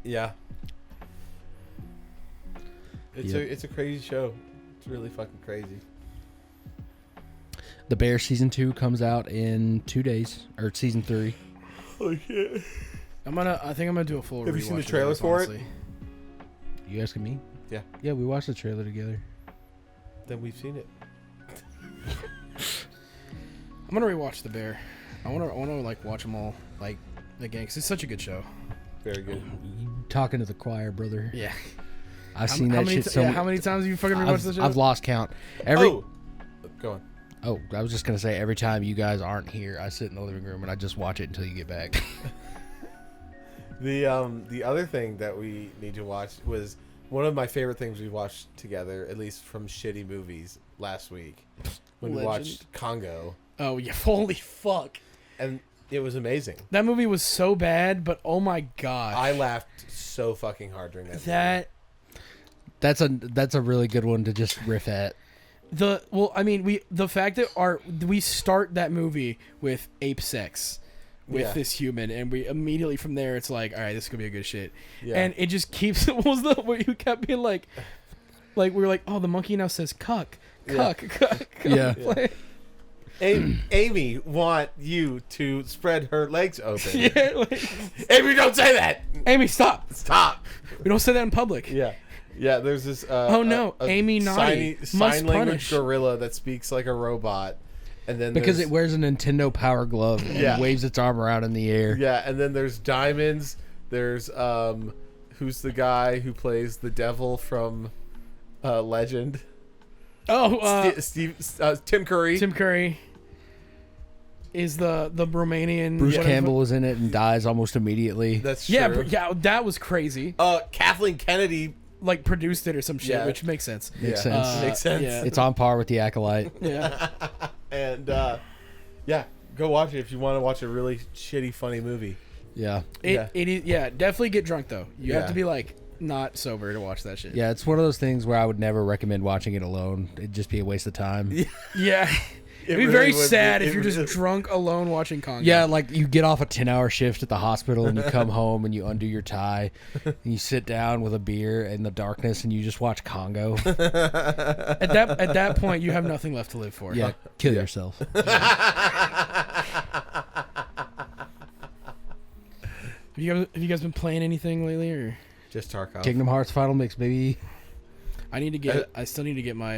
Yeah. It's Yep. it's a crazy show. It's really fucking crazy. The Bear season 2 comes out in 2 days, or season 3. Oh shit. I think I'm gonna do a full. Have you seen the rewatch of trailers this, for it? honestly. You asking me? Yeah. Yeah, we watched the trailer together. Then we've seen it. I'm gonna rewatch The Bear. I wanna like watch them all like again, 'cause it's such a good show. Very good. You talking to the choir, brother. Yeah. I've seen that shit so how many times have you fucking rewatched the show? I've lost count. Go on. Oh, I was just gonna say every time you guys aren't here, I sit in the living room and I just watch it until you get back. The other thing that we need to watch was one of my favorite things we watched together, at least from shitty movies, last week when we watched Congo, Oh yeah, holy fuck. and it was amazing. That movie was so bad, but oh my god. I laughed so fucking hard during that. that That's a really good one to just riff at. the fact that we start that movie with ape sex with Yeah. this human, and we immediately from there it's like, all right, this is gonna be a good shit. Yeah. And it just keeps. What was the where you kept being like we were like, oh, the monkey now says cuck, cuck, cuck. Yeah. Like, Amy want you to spread her legs open. yeah, like, Amy, don't say that. Amy, stop. Stop. We don't say that in public. Yeah. Yeah, there's this. Oh, no. Amy naughty. Sign Must language punish. gorilla that speaks like a robot, and then Because there's- it wears a Nintendo Power Glove and Yeah. waves its arm around in the air. Yeah, and then there's diamonds. There's who's the guy who plays the devil from Legend? Oh, Tim Curry. Tim Curry is the Romanian. Bruce whatever- Campbell is in it and dies almost immediately. That's Yeah, true. yeah, that was crazy. Kathleen Kennedy. Like produced it or some shit, Yeah. which makes sense. Makes Yeah. sense. Makes sense. Yeah. It's on par with the Acolyte. Yeah. And yeah, go watch it if you want to watch a really shitty, funny movie. Yeah. Yeah. It is, yeah, definitely get drunk though. You have Yeah. to be like not sober to watch that shit. Yeah, it's one of those things where I would never recommend watching it alone. It'd just be a waste of time. Yeah. It'd be really very would be. sad if It you're just really- drunk alone watching Congo. Yeah, like you get off a 10-hour shift at the hospital and you come home and you undo your tie and you sit down with a beer in the darkness and you just watch Congo. At that point you have nothing left to live for. Yeah, kill yourself. Have you guys been playing anything lately or Just Tarkov. Kingdom Hearts Final Mix, baby. I still need to get my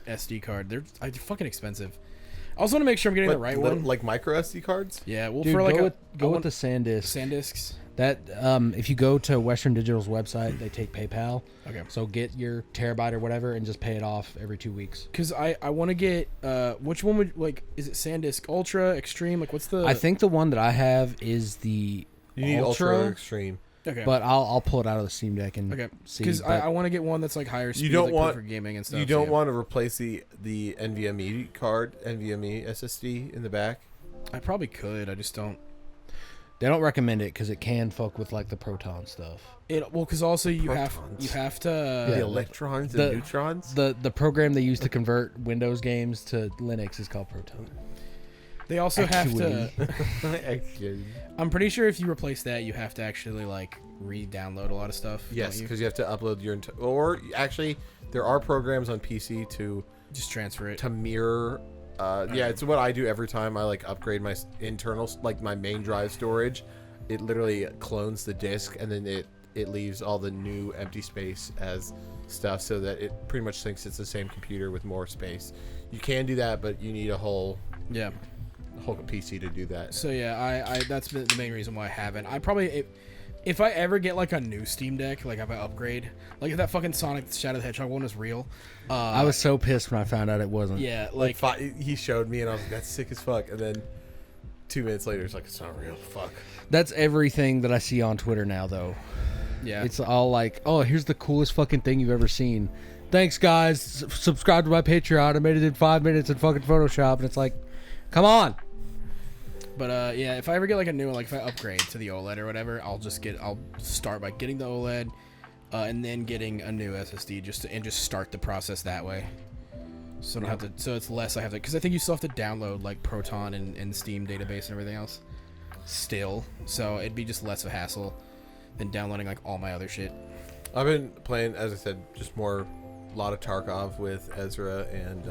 SD card. They're fucking expensive. I also want to make sure I'm getting the right one. Like micro SD cards. Yeah, well Dude, for like go with the SanDisk. SanDiscs. That if you go to Western Digital's website, they take PayPal. Okay. So get your terabyte or whatever and just pay it off every 2 weeks. Because I want to get which one would like is it SanDisk Ultra Extreme, like what's the I think the one that I have is the You need Ultra Extreme. okay but I'll pull it out of the Steam Deck and okay see. because but I want to get one that's like higher speed, You don't like, want- for gaming and stuff. You so don't yeah. want to replace the NVMe card, NVMe SSD in the back. I probably could. I just don't. they don't recommend it because it can fuck with like the Proton stuff. Because also you have Protons. to. The electrons The- and neutrons. The program they use to convert Windows games to Linux is called Proton. They also have to. Actually. I'm pretty sure if you replace that, you have to actually like re-download a lot of stuff. Yes, don't you? because you have to upload your or actually there are programs on PC to Just transfer it. mirror. Yeah, it's what I do every time I like upgrade my internal, like my main drive storage. It literally clones the disk and then it leaves all the new empty space as stuff, so that it pretty much thinks it's the same computer with more space. You can do that, but you need a whole Yeah. PC to do that. So yeah, I that's been the main reason why I haven't. I probably if I ever get like a new Steam Deck, like if I upgrade, like if that fucking Sonic Shadow the Hedgehog one was real. I was so pissed when I found out it wasn't. Yeah, Like he showed me and I was like, that's sick as fuck. And then 2 minutes later, it's like, it's not real. Fuck. That's everything that I see on Twitter now, though. yeah. It's all like, oh, here's the coolest fucking thing you've ever seen. Thanks, guys. Subscribe to my Patreon. I made it in 5 minutes in fucking Photoshop. And it's like, come on. But yeah, if I ever get like a new one, like if I upgrade to the OLED or whatever, I'll start by getting the OLED, and then getting a new SSD just start the process that way. So I don't have to. So it's less I have to, because I think you still have to download like Proton and Steam database and everything else. Still, so it'd be just less of a hassle than downloading like all my other shit. I've been playing, as I said, just a lot of Tarkov with Ezra and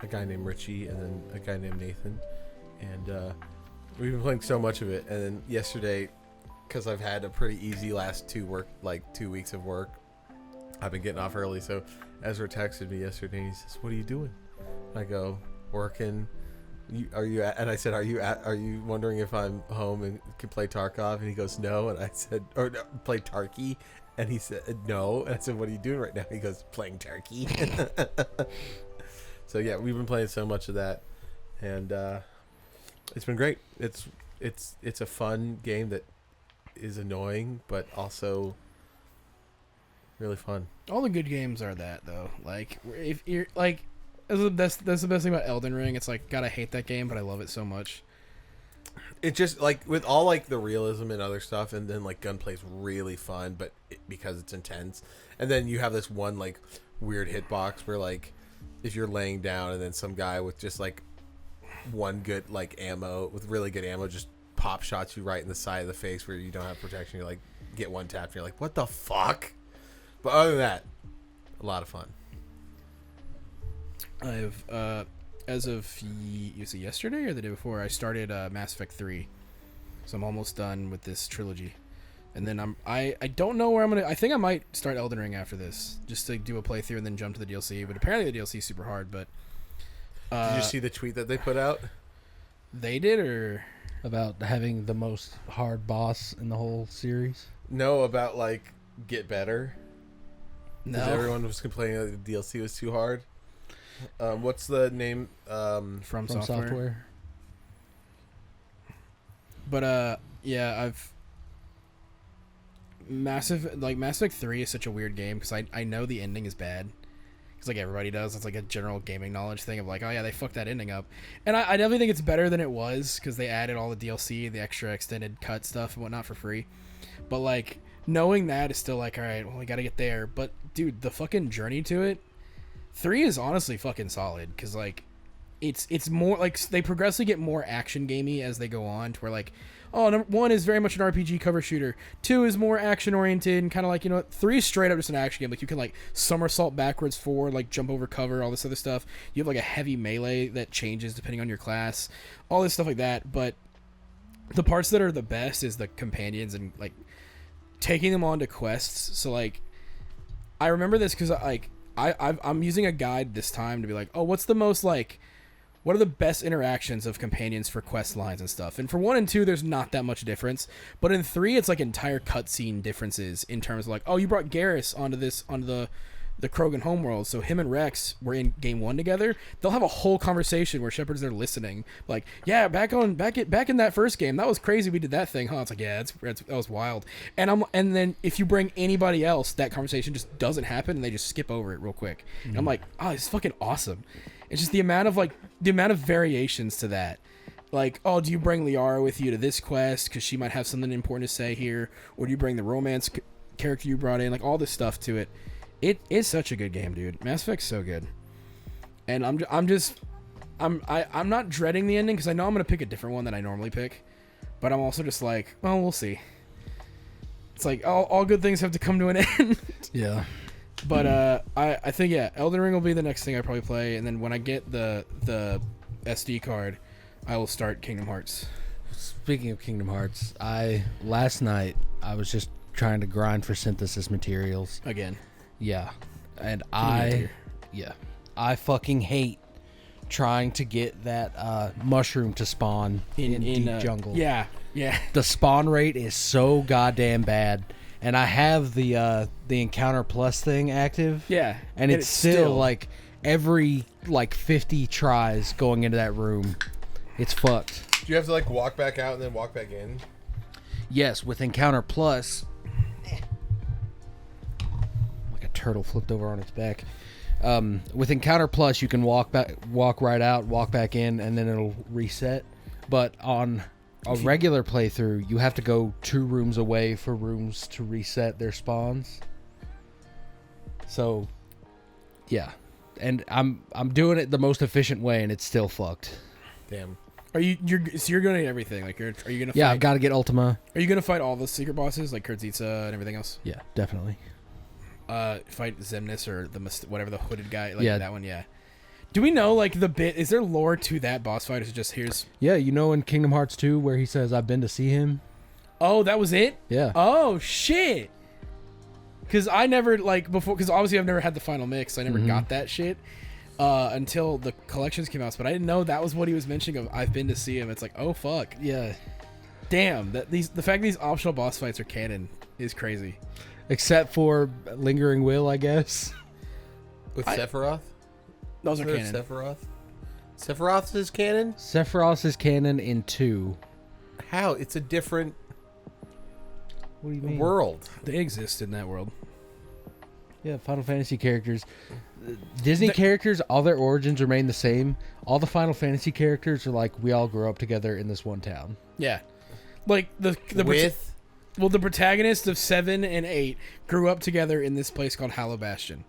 a guy named Richie and then a guy named Nathan. And we've been playing so much of it. And then yesterday, because I've had a pretty easy last 2 weeks of work, I've been getting off early. So Ezra texted me yesterday and he says, "What are you doing?" I go, "Working." And I said, are you wondering if I'm home and can play Tarkov? And he goes, "No." And I said, or no, play Tarky. And he said, "No." And I said, "What are you doing right now?" He goes, "Playing Turkey." So yeah, we've been playing so much of that, and it's been great. It's a fun game that is annoying, but also really fun. All the good games are that though. Like if you're like, that's the best thing about Elden Ring. It's like, God, I hate that game, but I love it so much. It's just like with all like the realism and other stuff, and then like gunplay's really fun, but because it's intense, and then you have this one like weird hitbox where like if you're laying down and then some guy with just like one good like ammo with really good ammo just pop shots you right in the side of the face where you don't have protection. You like get one tap and you're like, what the fuck? But other than that, a lot of fun. I've as of was it yesterday or the day before, I started Mass Effect 3, so I'm almost done with this trilogy. And then I don't know where I'm gonna. I think I might start Elden Ring after this, just to do a playthrough and then jump to the DLC. But apparently the DLC is super hard. But Did you see the tweet that they put out? they did, or About having the most hard boss in the whole series. No, about like get better. no? 'Cause everyone was complaining that the DLC was too hard. What's the name? From software. But yeah, Mass Effect 3 is such a weird game because I know the ending is bad. Because like everybody does. It's like a general gaming knowledge thing of like, oh yeah, they fucked that ending up. And I definitely think it's better than it was because they added all the DLC, the extra extended cut stuff and whatnot for free. But like knowing that is still like, all right, well we gotta get there. But dude, the fucking journey to it, 3 is honestly fucking solid because like it's more like they progressively get more action gamey as they go on to where like, oh, 1 is very much an RPG cover shooter, 2 is more action oriented and kind of like, you know, 3 is straight up just an action game. Like you can like somersault backwards, forward, like jump over cover, all this other stuff. You have like a heavy melee that changes depending on your class, all this stuff like that. But the parts that are the best is the companions and like taking them on to quests. So like I remember this because like I'm using a guide this time to be like, oh, what's the most like, what are the best interactions of companions for quest lines and stuff? And for 1 and 2, there's not that much difference. But in 3, it's like entire cutscene differences in terms of like, oh, you brought Garrus onto the Krogan homeworld, so him and Rex were in game 1 together. They'll have a whole conversation where Shepard's there listening, like, yeah, back in that first game, that was crazy. We did that thing, huh? It's like, yeah, that was wild. And then if you bring anybody else, that conversation just doesn't happen, and they just skip over it real quick. Mm-hmm. And I'm like, oh, it's fucking awesome. It's just the amount of variations to that. Like, oh, do you bring Liara with you to this quest because she might have something important to say here, or do you bring the romance character you brought in? Like all this stuff to it. It is such a good game, dude. Mass Effect's so good, and I'm not dreading the ending because I know I'm gonna pick a different one than I normally pick, but I'm also just like, well, we'll see. It's like all good things have to come to an end. Yeah. But I think yeah, Elden Ring will be the next thing I probably play, and then when I get the SD card, I will start Kingdom Hearts. Speaking of Kingdom Hearts, last night I was just trying to grind for synthesis materials again. Yeah, and I fucking hate trying to get that mushroom to spawn in deep jungle. Yeah. The spawn rate is so goddamn bad. And I have the Encounter Plus thing active. Yeah. And it's still like every like 50 tries going into that room, it's fucked. Do you have to like walk back out and then walk back in? Yes, with Encounter Plus. Like a turtle flipped over on its back. With Encounter Plus, you can walk right out, walk back in, and then it'll reset. But on a regular playthrough, you have to go 2 rooms away for rooms to reset their spawns. So, yeah, and I'm doing it the most efficient way, and it's still fucked. Damn. You're gonna get everything? Like, are you gonna? Yeah, I've got to get Ultima. Are you gonna fight all the secret bosses like Kurtzitza and everything else? Yeah, definitely. Fight Zemnis or whatever the hooded guy. Like yeah. That one. Yeah. Do we know, like, the bit... Is there lore to that boss fight? Or is it just here's... Yeah, you know in Kingdom Hearts 2 where he says, I've been to see him? Oh, that was it? Yeah. Oh, shit! Because I never, like, before... Because obviously I've never had the final mix. So I never got that shit until the collections came out. But I didn't know that was what he was mentioning of, I've been to see him. It's like, oh, fuck. Yeah. Damn. The fact that these optional boss fights are canon is crazy. Except for Lingering Will, I guess. With Sephiroth? Those are canon. Sephiroth is canon? Sephiroth is canon in 2. How? It's a different What do you mean? world. They exist in that world. Yeah, Final Fantasy characters. Disney characters, all their origins remain the same. All the Final Fantasy characters are like, we all grew up together in this one town. Yeah. Like, the protagonists of 7 and 8 grew up together in this place called Hallow Bastion.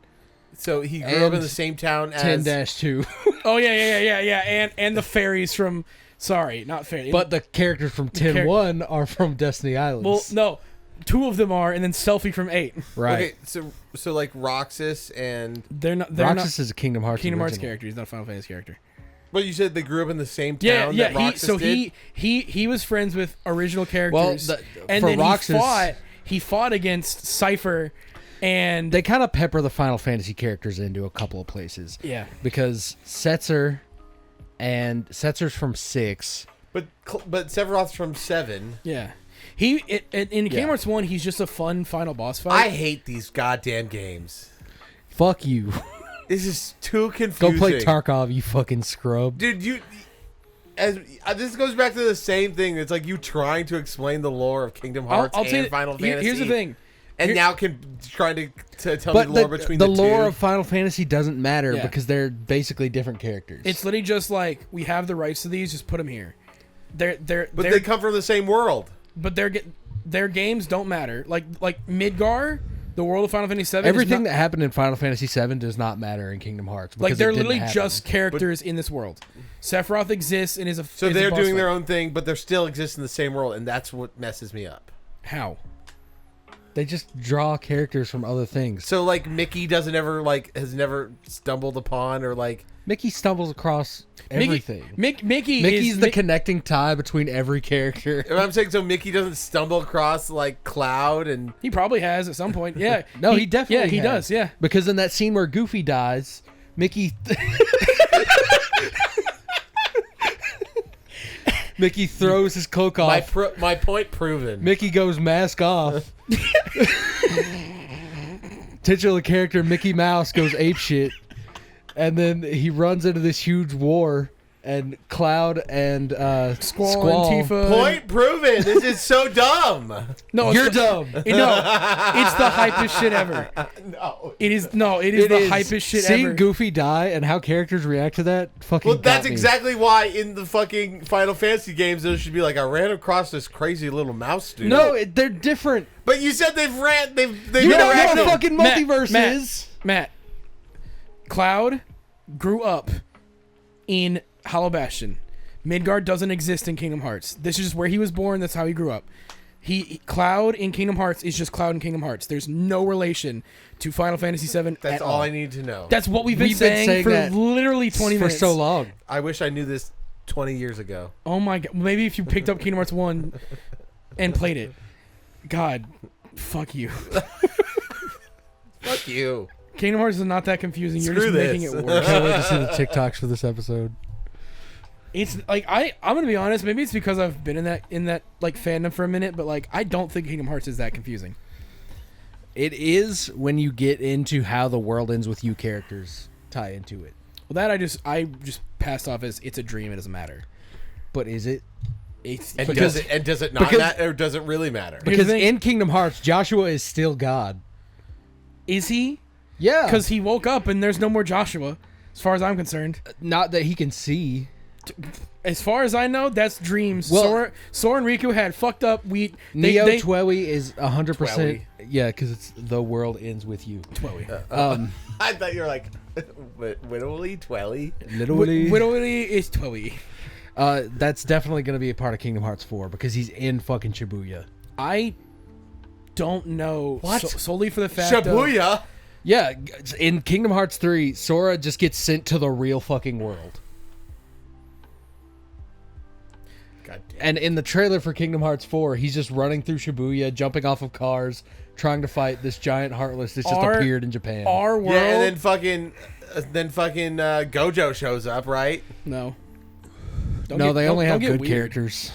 So he grew up in And the same town as 10-2. Oh yeah. And the fairies from. Sorry, not fairies. But the characters from 10-1 are from Destiny Islands. well, no, 2 of them are, and then Selphie from 8. right. Okay, so like Roxas and They're not. They're Roxas not is a Kingdom Hearts Kingdom Hearts original. character. He's not a Final Fantasy character. but you said they grew up in the same Yeah, town yeah. that Roxas did? He was friends with original characters, and for then Roxas- he fought against Cypher, and They kind of pepper the Final Fantasy characters into a couple of places. yeah. Because Setzer's from 6. But Sephiroth's from 7. Yeah. In Kingdom Hearts 1, he's just a fun final boss fight. I hate these goddamn games. Fuck you. This is too Go confusing. play Tarkov, you fucking scrub. Dude, this goes back to the same thing. It's like you trying to explain the lore of Kingdom Hearts I'll tell and you, Final Fantasy. here's the thing. And Here- now trying to tell But me the lore between the the lore two. of Final Fantasy doesn't matter Yeah. because they're basically different characters. It's literally just like, we have the rights to these, just put them here. But they come from the same world. But their games don't matter. Like Midgar, the world of Final Fantasy 7. Everything that happened in Final Fantasy 7 does not matter in Kingdom Hearts. like because they're it didn't literally happen. just characters in this world. Sephiroth exists and is a. So is a they're boss doing fight. their own thing, but they're still exist in the same world, and that's what messes me up. How? They just draw characters from other things. So like Mickey has never stumbled upon or like Mickey stumbles across everything. Mickey's the connecting tie between every character. I'm saying so Mickey doesn't stumble across like Cloud and He probably has at some point. Yeah. No, he definitely Yeah, he has. does. Yeah. Because in that scene where Goofy dies, Mickey Mickey throws his cloak off. my point proven. Mickey goes mask off. Titular character Mickey Mouse goes apeshit. And then he runs into this huge war, and Cloud and Squall and Tifa. Point proven. This is so dumb. No, You're dumb. No, it's the hypest shit ever. No. It is the hypest shit Seeing ever. Goofy die and how characters react to that fucking Well, that's got me. exactly why in the fucking Final Fantasy games there should be like I ran across this crazy little mouse dude. No, they're different. but you said they've You know interacted. what a fucking Matt, multiverse Matt. is? Matt, Cloud grew up in Hollow Bastion. Midgard doesn't exist in Kingdom Hearts. This is just where he was born. That's how he grew up. Cloud in Kingdom Hearts is just Cloud in Kingdom Hearts. There's no relation to Final Fantasy VII. That's all I need to know. That's what we've been saying for that literally 20 for minutes. so long. I wish I knew this 20 years ago. Oh my god! Maybe if you picked up Kingdom Hearts 1 and played it. God, fuck you. Fuck you. Kingdom Hearts is not that confusing. You're Screw just making this. it worse. Can't wait to see the TikToks for this episode. It's like I'm gonna be honest. Maybe it's because I've been in that like fandom for a minute, but like I don't think Kingdom Hearts is that confusing. It is when you get into how the world ends with you characters tie into it. Well, that I just passed off as it's a dream. It doesn't matter. But is it? It's And Because- does it not because- matter, or does it really matter? Here's the Because thing. in Kingdom Hearts, Joshua is still God. Is he? Yeah. Because he woke up and there's no more Joshua, as far as I'm concerned. Not that he can see. As far as I know, that's dreams. Well- Sora and Riku had fucked up. Neo they Twewy is 100%. Yeah, because it's the world ends with you. I thought you were like, Widdly Twelly. Literally. Widowly is Twoey. That's definitely going to be a part of Kingdom Hearts 4 because he's in fucking Shibuya. I don't know. What? Solely for the fact of... Shibuya. Yeah, in Kingdom Hearts 3, Sora just gets sent to the real fucking world. God damn. And in the trailer for Kingdom Hearts 4, he's just running through Shibuya, jumping off of cars, trying to fight this giant Heartless that just appeared in Japan. Our world... Yeah, and then fucking Gojo shows up, right? No. No, they only have get good weird. characters.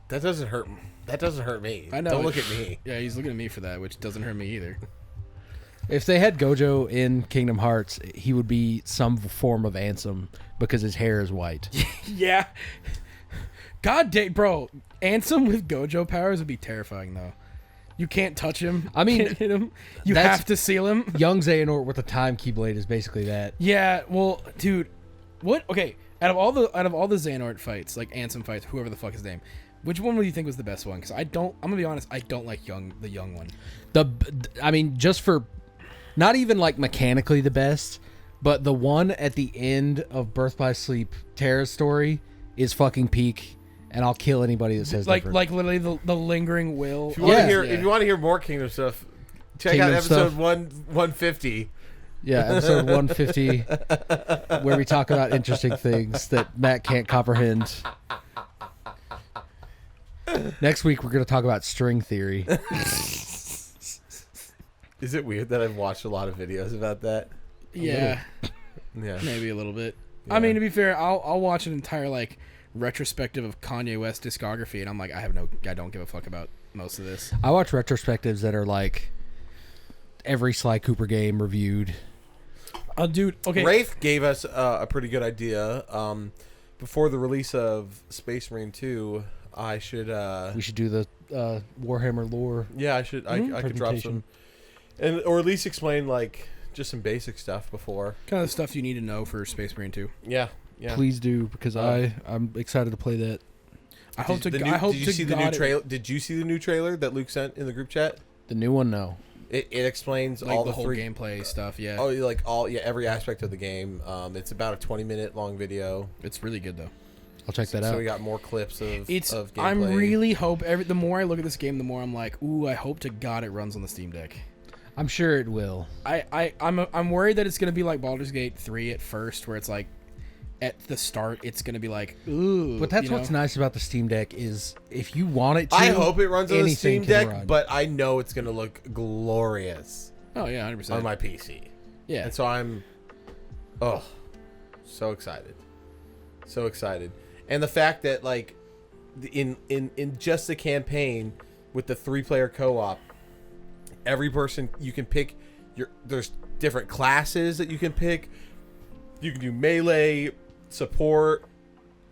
That doesn't hurt. That doesn't hurt me. I know. Don't look at me. Yeah, he's looking at me for that, which doesn't hurt me either. If they had Gojo in Kingdom Hearts, he would be some form of Ansem because his hair is white. Yeah. God damn, bro. Ansem with Gojo powers would be terrifying, though. You can't touch him. I mean, Can't hit him. You that's- have to seal him. Young Xehanort with the Time Keyblade is basically that. Yeah, well, dude, what? Okay, out of all the Xehanort fights, like Ansem fights, whoever the fuck his name, which one would you think was the best one? Because I'm gonna be honest, I don't like the young one. I mean, just for Not even like mechanically the best, but the one at the end of Birth by Sleep, Terra's story, is fucking peak, and I'll kill anybody that says different. Like literally the lingering will. If you want to hear, if you want to hear more Kingdom stuff, check out episode 150. Yeah, episode 150, where we talk about interesting things that Matt can't comprehend. Next week, we're going to talk about string theory. Is it weird that I've watched a lot of videos about that? Yeah. Yeah. Maybe a little bit. Yeah. I mean, to be fair, I'll watch an entire like retrospective of Kanye West discography, and I'm like, I don't give a fuck about most of this. I watch retrospectives that are like every Sly Cooper game reviewed. Dude, okay. Rafe gave us a pretty good idea. Before the release of Space Marine 2, I should... we should do the Warhammer lore. Yeah, I should. I could drop some... or at least explain, like, just some basic stuff before. Kind of the stuff you need to know for Space Marine 2. Yeah, yeah. Please do, because I'm excited to play that. Did you see the new trailer? Did you see the new trailer that Luke sent in the group chat? The new one, no. It explains like all the whole three gameplay stuff. Yeah. Oh, every aspect of the game. It's about a 20-minute long video. It's really good though. I'll check that out. So we got more clips of gameplay. I'm really the more I look at this game, the more I'm like, ooh, I hope to God it runs on the Steam Deck. I'm sure it will. I'm worried that it's gonna be like Baldur's Gate 3 at first, where it's like at the start it's gonna be like, ooh. But that's what's nice about the Steam Deck is if you want it to, I hope it runs on the Steam Deck, run. but I know it's gonna look glorious. Oh yeah, 100%. On my PC. Yeah. And so I'm so excited. So excited. And the fact that like in just the campaign with the 3-player co-op, every person you can pick there's different classes that you can pick. You can do melee, support,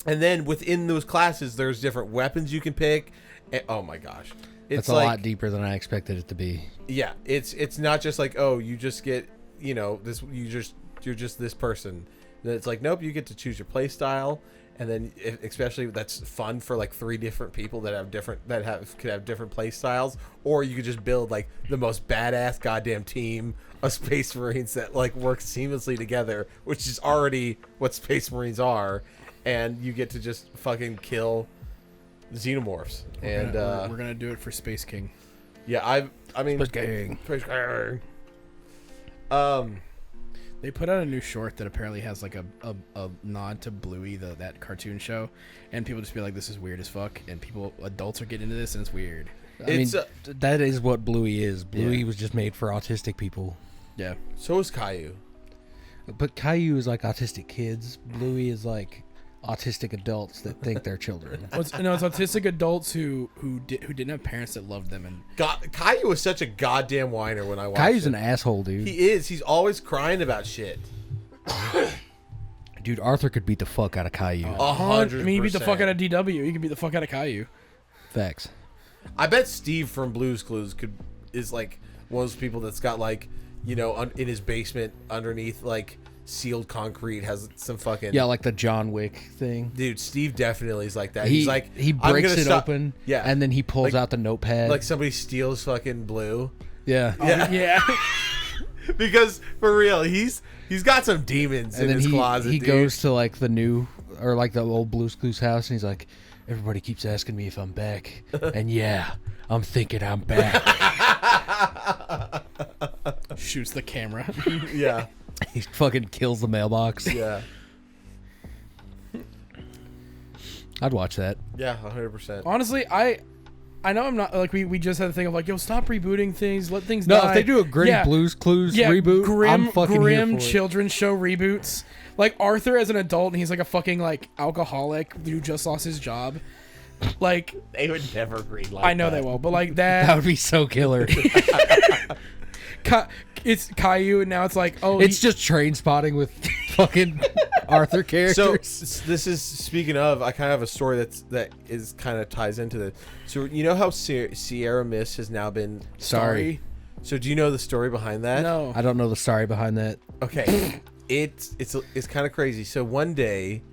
and then within those classes there's different weapons you can pick. And, oh my gosh. It's a lot deeper than I expected it to be. Yeah, it's not just like, oh, you just get, this you're just this person. It's like, nope, you get to choose your play style, and then especially that's fun for like 3 different people that could have different play styles, or you could just build like the most badass goddamn team of Space Marines that like work seamlessly together, which is already what Space Marines are, and you get to just fucking kill xenomorphs. We're gonna do it for Space King. Yeah, I mean Space King. They put out a new short that apparently has like a nod to Bluey, that cartoon show, and people just be like, this is weird as fuck, and adults are getting into this and it's weird. I mean, that is what Bluey is. Bluey was just made for autistic people. Yeah. So is Caillou. But Caillou is like autistic kids. Bluey is like autistic adults that think they're children. It's autistic adults who didn't have parents that loved them. And Caillou was such a goddamn whiner when I watched Caillou's an asshole, dude. He is. He's always crying about shit. Dude, Arthur could beat the fuck out of Caillou. 100%. I mean, he beat the fuck out of DW. He can beat the fuck out of Caillou. Facts. I bet Steve from Blue's Clues is like one of those people that's got like, in his basement underneath like sealed concrete has some fucking like the John Wick thing. Dude, Steve definitely is like that. He breaks breaks it open, and then he pulls out the notepad. Like somebody steals fucking Blue. Yeah. Yeah. Because for real, he's got some demons in his closet. He goes to like the new or like the old Blue's Clues house, and he's like, everybody keeps asking me if I'm back, and yeah, I'm thinking I'm back. Shoots the camera. Yeah. He fucking kills the mailbox. Yeah. I'd watch that. Yeah, 100%. Honestly, I know I'm not like we just had the thing of like, yo, stop rebooting things, let things die. No, if they do a gritty Blue's Clues reboot, I'm fucking here for it. Children's show reboots. Like Arthur as an adult, and he's like a fucking like alcoholic who just lost his job. Like they would never greenlight that. I know they won't, but like that. That would be so killer. It's Caillou, and now it's like, oh, it's just Train Spotting with fucking Arthur characters. So this is speaking of. I kind of have a story that is kind of ties into this. So you know how Sierra Mist has now been sorry. So do you know the story behind that? No, I don't know the story behind that. Okay, it's kind of crazy. So one day,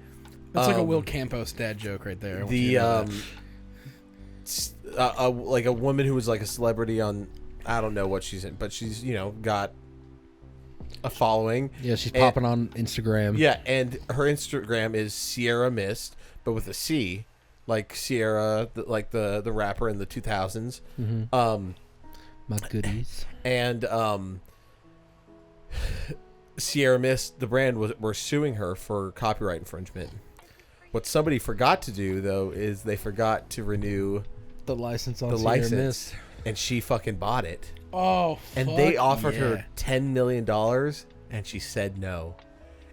that's like a Will Campos dad joke right there. Like a woman who was like a celebrity on. I don't know what she's in, but she's got a following. Yeah, she's And- popping on Instagram. Yeah, and her Instagram is Sierra Mist, but with a C, like Sierra, like the rapper in the 2000s. My goodies. And Sierra Mist, the brand, were suing her for copyright infringement. What somebody forgot to do though is they forgot to renew The license on the Sierra license, Mist. and she fucking bought it. Oh, And they offered her $10 million, and she said no.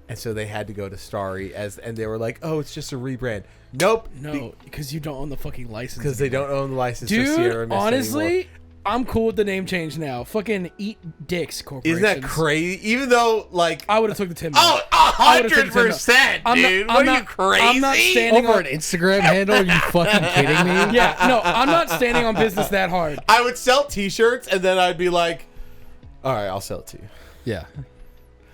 And so they had to go to Starry, and they were like, "Oh, it's just a rebrand." Nope, No, because you don't own the fucking license. because they don't own the license for Dude, Sierra Mist honestly, anymore. I'm cool with the name change now. Fucking Eat Dicks Corporation. Isn't that crazy? Even though, like, I would have took the 10 million. oh, would've taken 100%, I'm not- dude. I'm What are not- you crazy? I'm not standing Over on- an Instagram handle? Are you fucking kidding me? Yeah, no, I'm not standing on business that hard. I would sell T-shirts, and then I'd be like, "All right, I'll sell it to you." Yeah.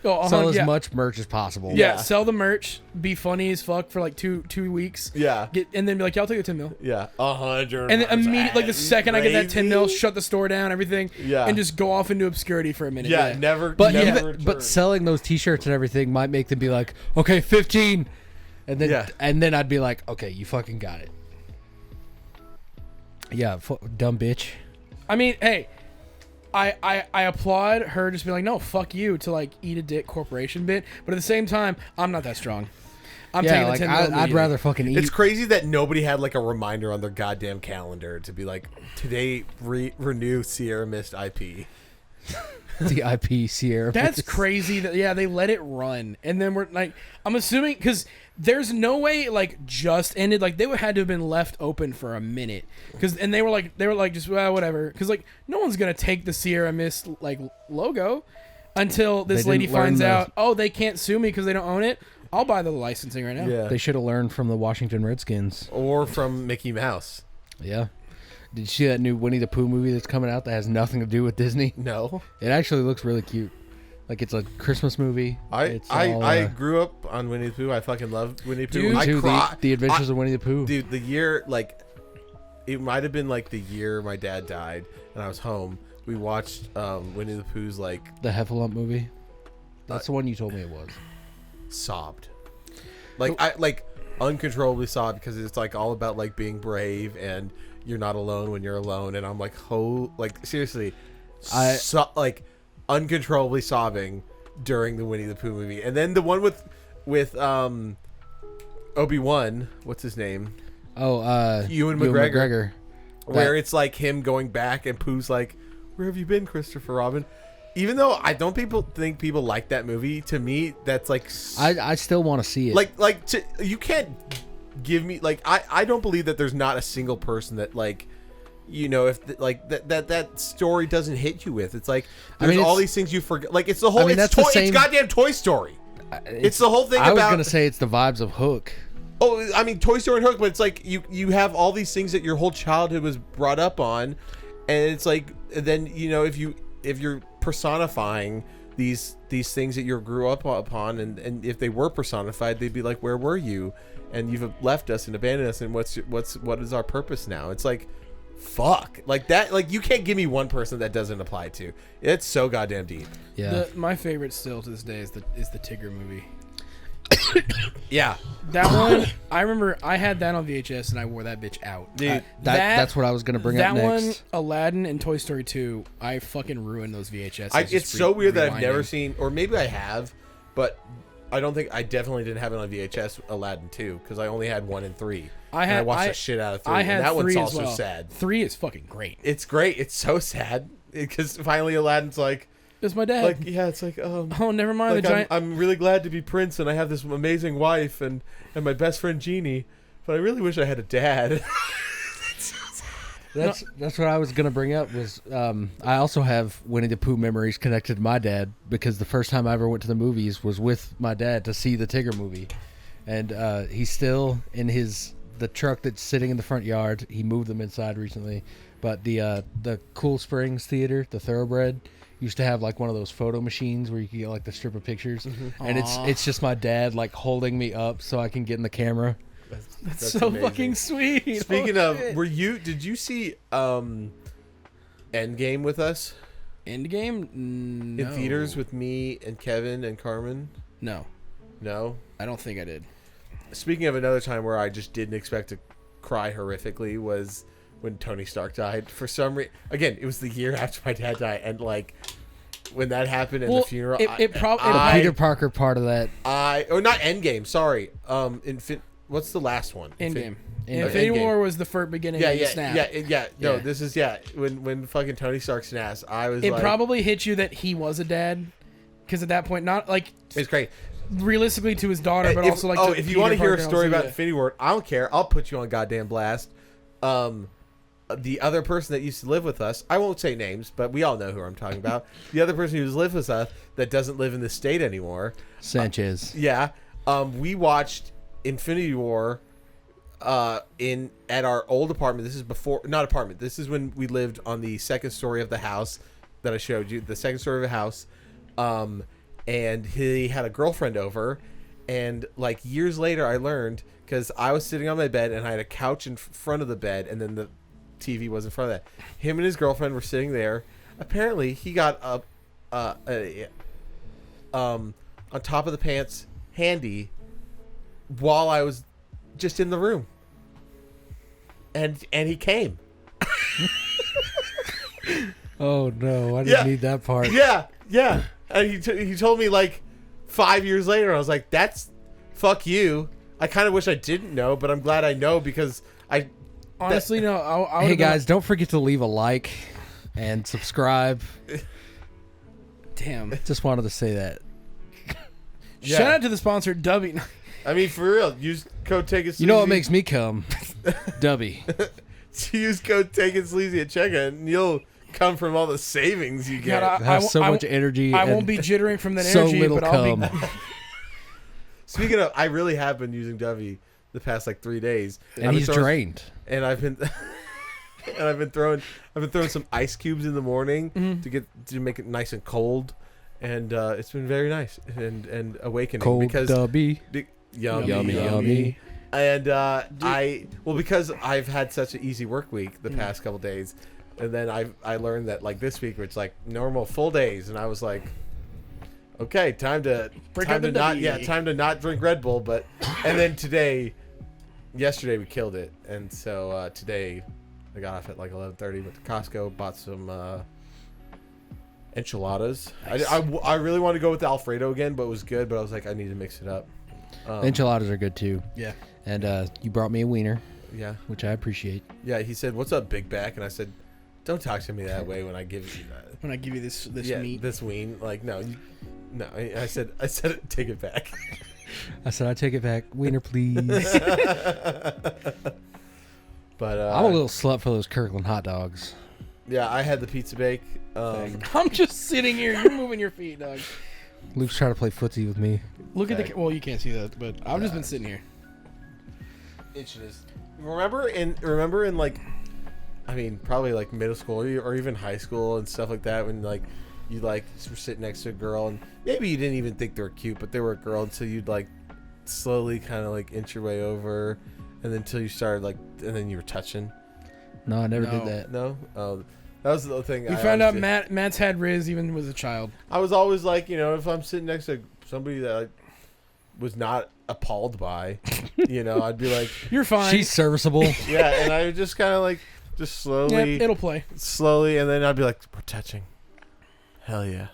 Oh, Sell as yeah. much merch as possible. Yeah, Yeah. sell the merch, be funny as fuck for like two weeks. Yeah, And then be like, yeah, I'll take the 10 mil. yeah, 100. And then immediately, like the second I get that 10 mil, Crazy. shut the store down, everything, Yeah. and just go off into obscurity for a minute. Yeah, never. But never even, but return. selling those T-shirts and everything might make them be like, okay, 15, and then Yeah. I'd be like, okay, you fucking got it. Yeah, dumb bitch. I mean, hey, I applaud her just being like, no, fuck you, to like eat a dick corporation bit, but at the same time, I'm not that strong. I'm Yeah, taking like the 10 mil I'd immediately. rather fucking eat It's crazy that nobody had like a reminder on their goddamn calendar to be like, today renew Sierra Mist IP. the IP Sierra. That's Mist. crazy that they let it run, and then we're like, I'm assuming because there's no way it, like just ended, like they would had to have been left open for a minute, and they were like just well, whatever, because like no one's gonna take the Sierra Mist like logo until this They lady didn't learn finds the- out, oh, they can't sue me because they don't own it. I'll buy the licensing right now. Yeah. They should have learned from the Washington Redskins. Or from Mickey Mouse. Yeah. Did you see that new Winnie the Pooh movie that's coming out that has nothing to do with Disney? No. It actually looks really cute. Like it's a Christmas movie. I grew up on Winnie the Pooh. I fucking love Winnie the Pooh. Dude, Me I too, cry. the Adventures of Winnie the Pooh. Dude, the year, like, it might have been like the year my dad died and I was home. We watched Winnie the Pooh's, like, The Heffalump movie. That's the one you told me it was. sobbed. Like, I uncontrollably sobbed because it's like all about like being brave and you're not alone when you're alone. And I'm like, seriously, like uncontrollably sobbing during the Winnie the Pooh movie. And then the one with Obi-Wan, what's his name? Oh, Ewan McGregor. Where it's like him going back and Pooh's like, where have you been, Christopher Robin? Even though I don't think people like that movie, to me that's like I still want to see it. you can't give me like I don't believe that there's not a single person that like, you know, if that story doesn't hit you with. It's like there's all these things you forget. Like it's the whole it's goddamn Toy Story. It's the whole thing I was about gonna say it's the vibes of Hook. Oh, I mean Toy Story and Hook, but it's like you have all these things that your whole childhood was brought up on, and it's like then you know if you're personifying these things that you grew up upon, and if they were personified, they'd be like, where were you? And you've left us and abandoned us, and what is our purpose now? It's like, fuck, like that. Like you can't give me one person that doesn't apply to. It's so goddamn deep. Yeah. My favorite still to this day is the Tigger movie. Yeah, That one, I remember I had that on VHS and I wore that bitch out. dude. That's what I was gonna bring up that next. one, Aladdin and Toy Story 2, I fucking ruined those VHS. It's so weird that I've never seen, or maybe I have, but I definitely didn't have it on VHS. Aladdin 2 because I only had 1 and 3. I watched the shit out of 3. I had and that 3 one's as also well. sad. 3 is fucking great. It's great. It's so sad because finally Aladdin's like, It's my dad. yeah, it's like, oh, never mind like the giant. I'm really glad to be Prince and I have this amazing wife and my best friend Genie, but I really wish I had a dad. That's what I was gonna bring up was I also have Winnie the Pooh memories connected to my dad because the first time I ever went to the movies was with my dad to see the Tigger movie, and he's still in the truck that's sitting in the front yard. He moved them inside recently, but the Cool Springs Theater, the Thoroughbred, used to have like one of those photo machines where you can get like the strip of pictures, and it's just my dad like holding me up so I can get in the camera. That's so amazing. fucking sweet. Speaking Oh, of, shit. did you see Endgame with us? Endgame? No. In theaters with me and Kevin and Carmen? No, No? I don't think I did. Speaking of another time where I just didn't expect to cry horrifically was when Tony Stark died. For some reason, again, it was the year after my dad died, and like when that happened at the funeral, Peter Parker part of that. Not Endgame, sorry. What's the last one? Endgame. Endgame. Infinity War was the first beginning of the snap. Yeah. No, Yeah. this is when fucking Tony Stark snaps, I was It like, probably hit you that he was a dad, because at that point, not like it's great. realistically to his daughter, but also like. to if you Peter want to hear a Parker, story also, about yeah. Infinity War, I don't care. I'll put you on goddamn blast. The other person that used to live with us, I won't say names, but we all know who I'm talking about. The other person who's lived with us that doesn't live in the state anymore, Sanchez. we watched Infinity War at our old apartment. This is not apartment. This is when we lived on the second story of the house that I showed you, the second story of the house. And he had a girlfriend over, and like years later I learned, because I was sitting on my bed and I had a couch in front of the bed, and then the TV was in front of that. Him and his girlfriend were sitting there. Apparently he got up on top of the pants handy while I was just in the room, and he came. Oh no, I didn't need that part. Yeah. And he told me like 5 years later. I was like, that's fuck you. I kind of wish I didn't know, but I'm glad I know, because Honestly, no. I Hey guys, don't forget to leave a like and subscribe. Damn. Just wanted to say that. Yeah. Shout out to the sponsor, Dubby. I mean, for real, use code Take It Sleazy. You know what makes me come? Dubby. Use code Take It Sleazy at checkout, and you'll come from all the savings you get. God, Have so much energy. I and won't be jittering from that so energy, little but I'll cum. be. Speaking of, I really have been using Dovey the past like 3 days, And he's drained. And I've been throwing some ice cubes in the morning to make it nice and cold, and it's been very nice and awakening. Cold because Dubby. yummy. And because I've had such an easy work week the past couple days, and then I learned that like this week it's like normal full days, and I was like, okay, time to not drink Red Bull, and then yesterday we killed it, and so today I got off at like 11:30, went to Costco, bought some enchiladas. Nice. I really want to go with the Alfredo again, but it was good, but I was like, I need to mix it up. Enchiladas are good too. Yeah. And you brought me a wiener, Yeah. which I appreciate. Yeah, he said, "What's up, Big Back?" And I said, "Don't talk to me that way when I give you that. When I give you this meat. this ween. Like, no, no." I said, take it back." I said, I take it back. Wiener, please. But I'm a little slut for those Kirkland hot dogs. yeah, I had the pizza bake. I'm just sitting here. You're moving your feet, dog. Luke's trying to play footsie with me. Look at the. Well, you can't see that, but I've just been sitting here. Itches. Remember in like, I mean, probably like middle school or even high school and stuff like that, when like you like were sitting next to a girl and maybe you didn't even think they were cute, but they were a girl, and so you'd like slowly kind of like inch your way over, and then until you started like, and then you were touching. No, I never No. did that. No, that was the thing. We found out Matt's had Riz even was a child. I was always like, if I'm sitting next to somebody that I was not appalled by, I'd be like, You're fine. She's serviceable. yeah, and I would just kind of like, just slowly, Yep, it'll play. and then I'd be like, we're touching. Hell yeah.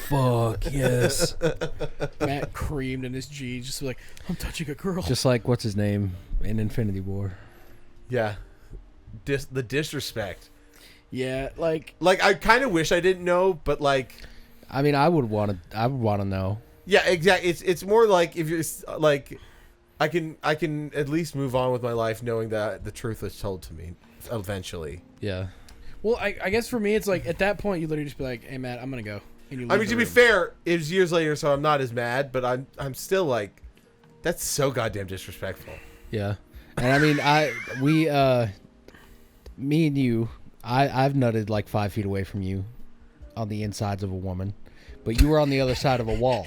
Fuck yes. Matt creamed in his G, just like, I'm touching a girl. Just like what's his name in Infinity War. Yeah. The disrespect. Yeah, like I kind of wish I didn't know, but like, I mean, I would want to know. yeah, exactly. It's more like if you're like, I can at least move on with my life knowing that the truth was told to me eventually. Yeah. well, I guess for me it's like at that point you literally just be like, hey Matt, I'm gonna go. And you I leave mean, the to be room. fair, it was years later, so I'm not as mad, but I'm still like, that's so goddamn disrespectful. Yeah. And I mean, me and you, I've nutted like 5 feet away from you on the insides of a woman, but you were on the other side of a wall.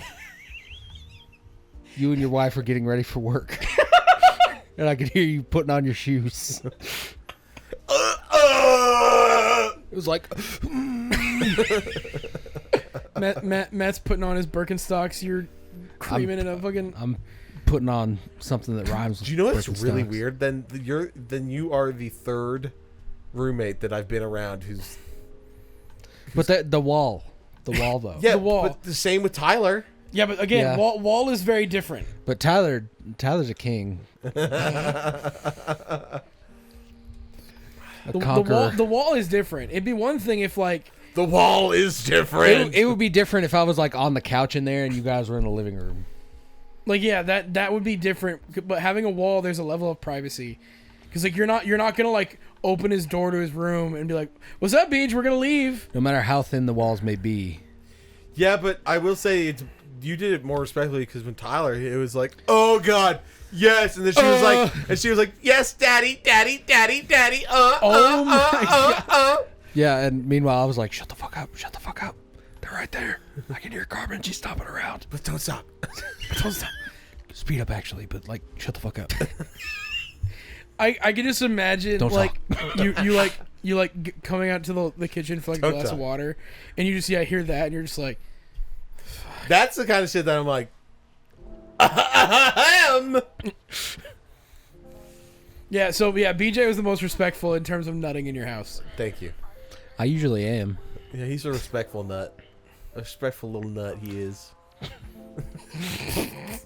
You and your wife were getting ready for work. And I could hear you putting on your shoes. It was like, Matt's putting on his Birkenstocks. You're creaming in a fucking. I'm putting on something that rhymes. Do you know what's with really Birkenstocks. weird? Then you are the third roommate that I've been around who's. But the wall though. Yeah, The wall. but the same with Tyler. Yeah, but again, Yeah. Wall is very different. But Tyler's a king. A conqueror. The wall is different. It'd be one thing if like The wall is different. It would be different if I was like on the couch in there and you guys were in the living room. yeah, that would be different. But having a wall, there's a level of privacy. Because like you're not gonna like open his door to his room and be like, "What's up, Beach? We're gonna leave." No matter how thin the walls may be. Yeah, but I will say you did it more respectfully because when Tyler, it was like, "Oh God, yes," and then she was like, "Yes, Daddy, Daddy, Daddy, Daddy." Oh my God. Yeah, and meanwhile I was like, shut the fuck up. They're right there. I can hear Carmen. She's stomping around. But don't stop. Don't stop. Speed up actually, but like shut the fuck up. I can just imagine Don't like you coming out to the kitchen for like a Don't glass of talk. water, and you just hear that, and you're just like, That's the kind of shit that I'm like, ahem. yeah. So yeah, BJ was the most respectful in terms of nutting in your house. Thank you. I usually am. Yeah, he's a respectful nut. A respectful little nut he is.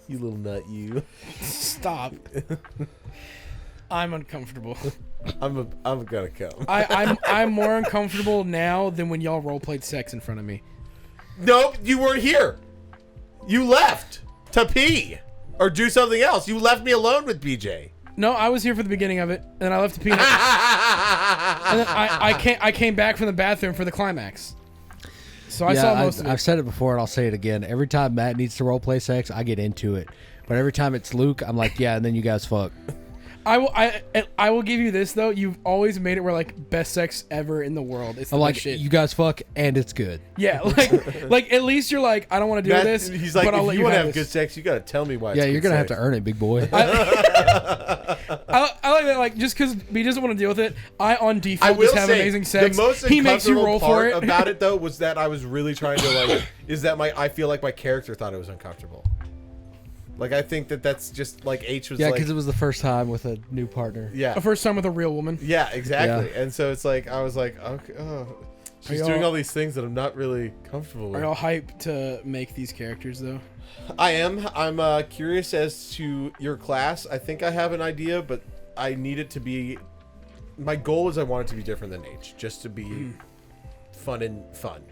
You little nut, you. Stop. I'm uncomfortable. I'm gonna come. I'm more uncomfortable now than when y'all role played sex in front of me. Nope, you weren't here. You left to pee or do something else. You left me alone with BJ. No, I was here for the beginning of it, and then I left to pee. And then I came back from the bathroom for the climax. So I saw most of it. I've said it before and I'll say it again. Every time Matt needs to roleplay sex, I get into it. But every time it's Luke, I'm like, yeah, and then you guys fuck. I will give you this though. You've always made it where like best sex ever in the world. It's the I'm like, best shit. you guys fuck and it's good. Yeah, like at least you're like, I don't want to do this. He's like, but I'll if let you want to have this. good sex, you got to tell me why. Yeah, it's you're good gonna have sex. to earn it, big boy. I like that. Like just because he doesn't want to deal with it, I on I default will just have say, amazing sex. the most He makes you uncomfortable roll for part it. about it though was that I was really trying to like, is that I feel like my character thought it was uncomfortable. Like I think that's just like H was Yeah, like, because it was the first time with a new partner. yeah, The first time with a real woman. yeah, exactly. Yeah. And so it's like I was like, okay, she's y'all- doing all these things that I'm not really comfortable with. Are y'all hyped to make these characters though? I am. I'm curious as to your class. I think I have an idea, but I need it to be. My goal is I want it to be different than H, just to be fun and fun.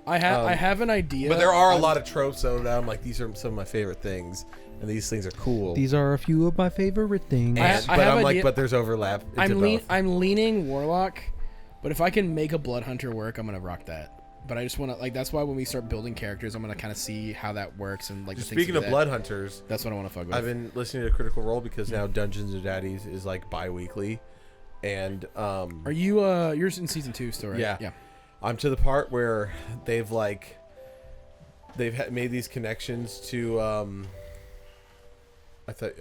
I have an idea. But there are a lot of tropes that I'm like, these are some of my favorite things, and these things are cool. These are a few of my favorite things. I but have I'm like, idea- but there's overlap. Into both. I'm leaning Warlock, but if I can make a Blood Hunter work, I'm gonna rock that. But I just want to like that's why when we start building characters, I'm gonna kind of see how that works and like. the things Speaking to of do that. Blood Hunters, That's what I want to fuck with. I've been listening to Critical Role because now Dungeons and Daddies is like bi-weekly, and Are you you're in season 2 still, right? Yeah. Yeah. I'm to the part where they've made these connections to I thought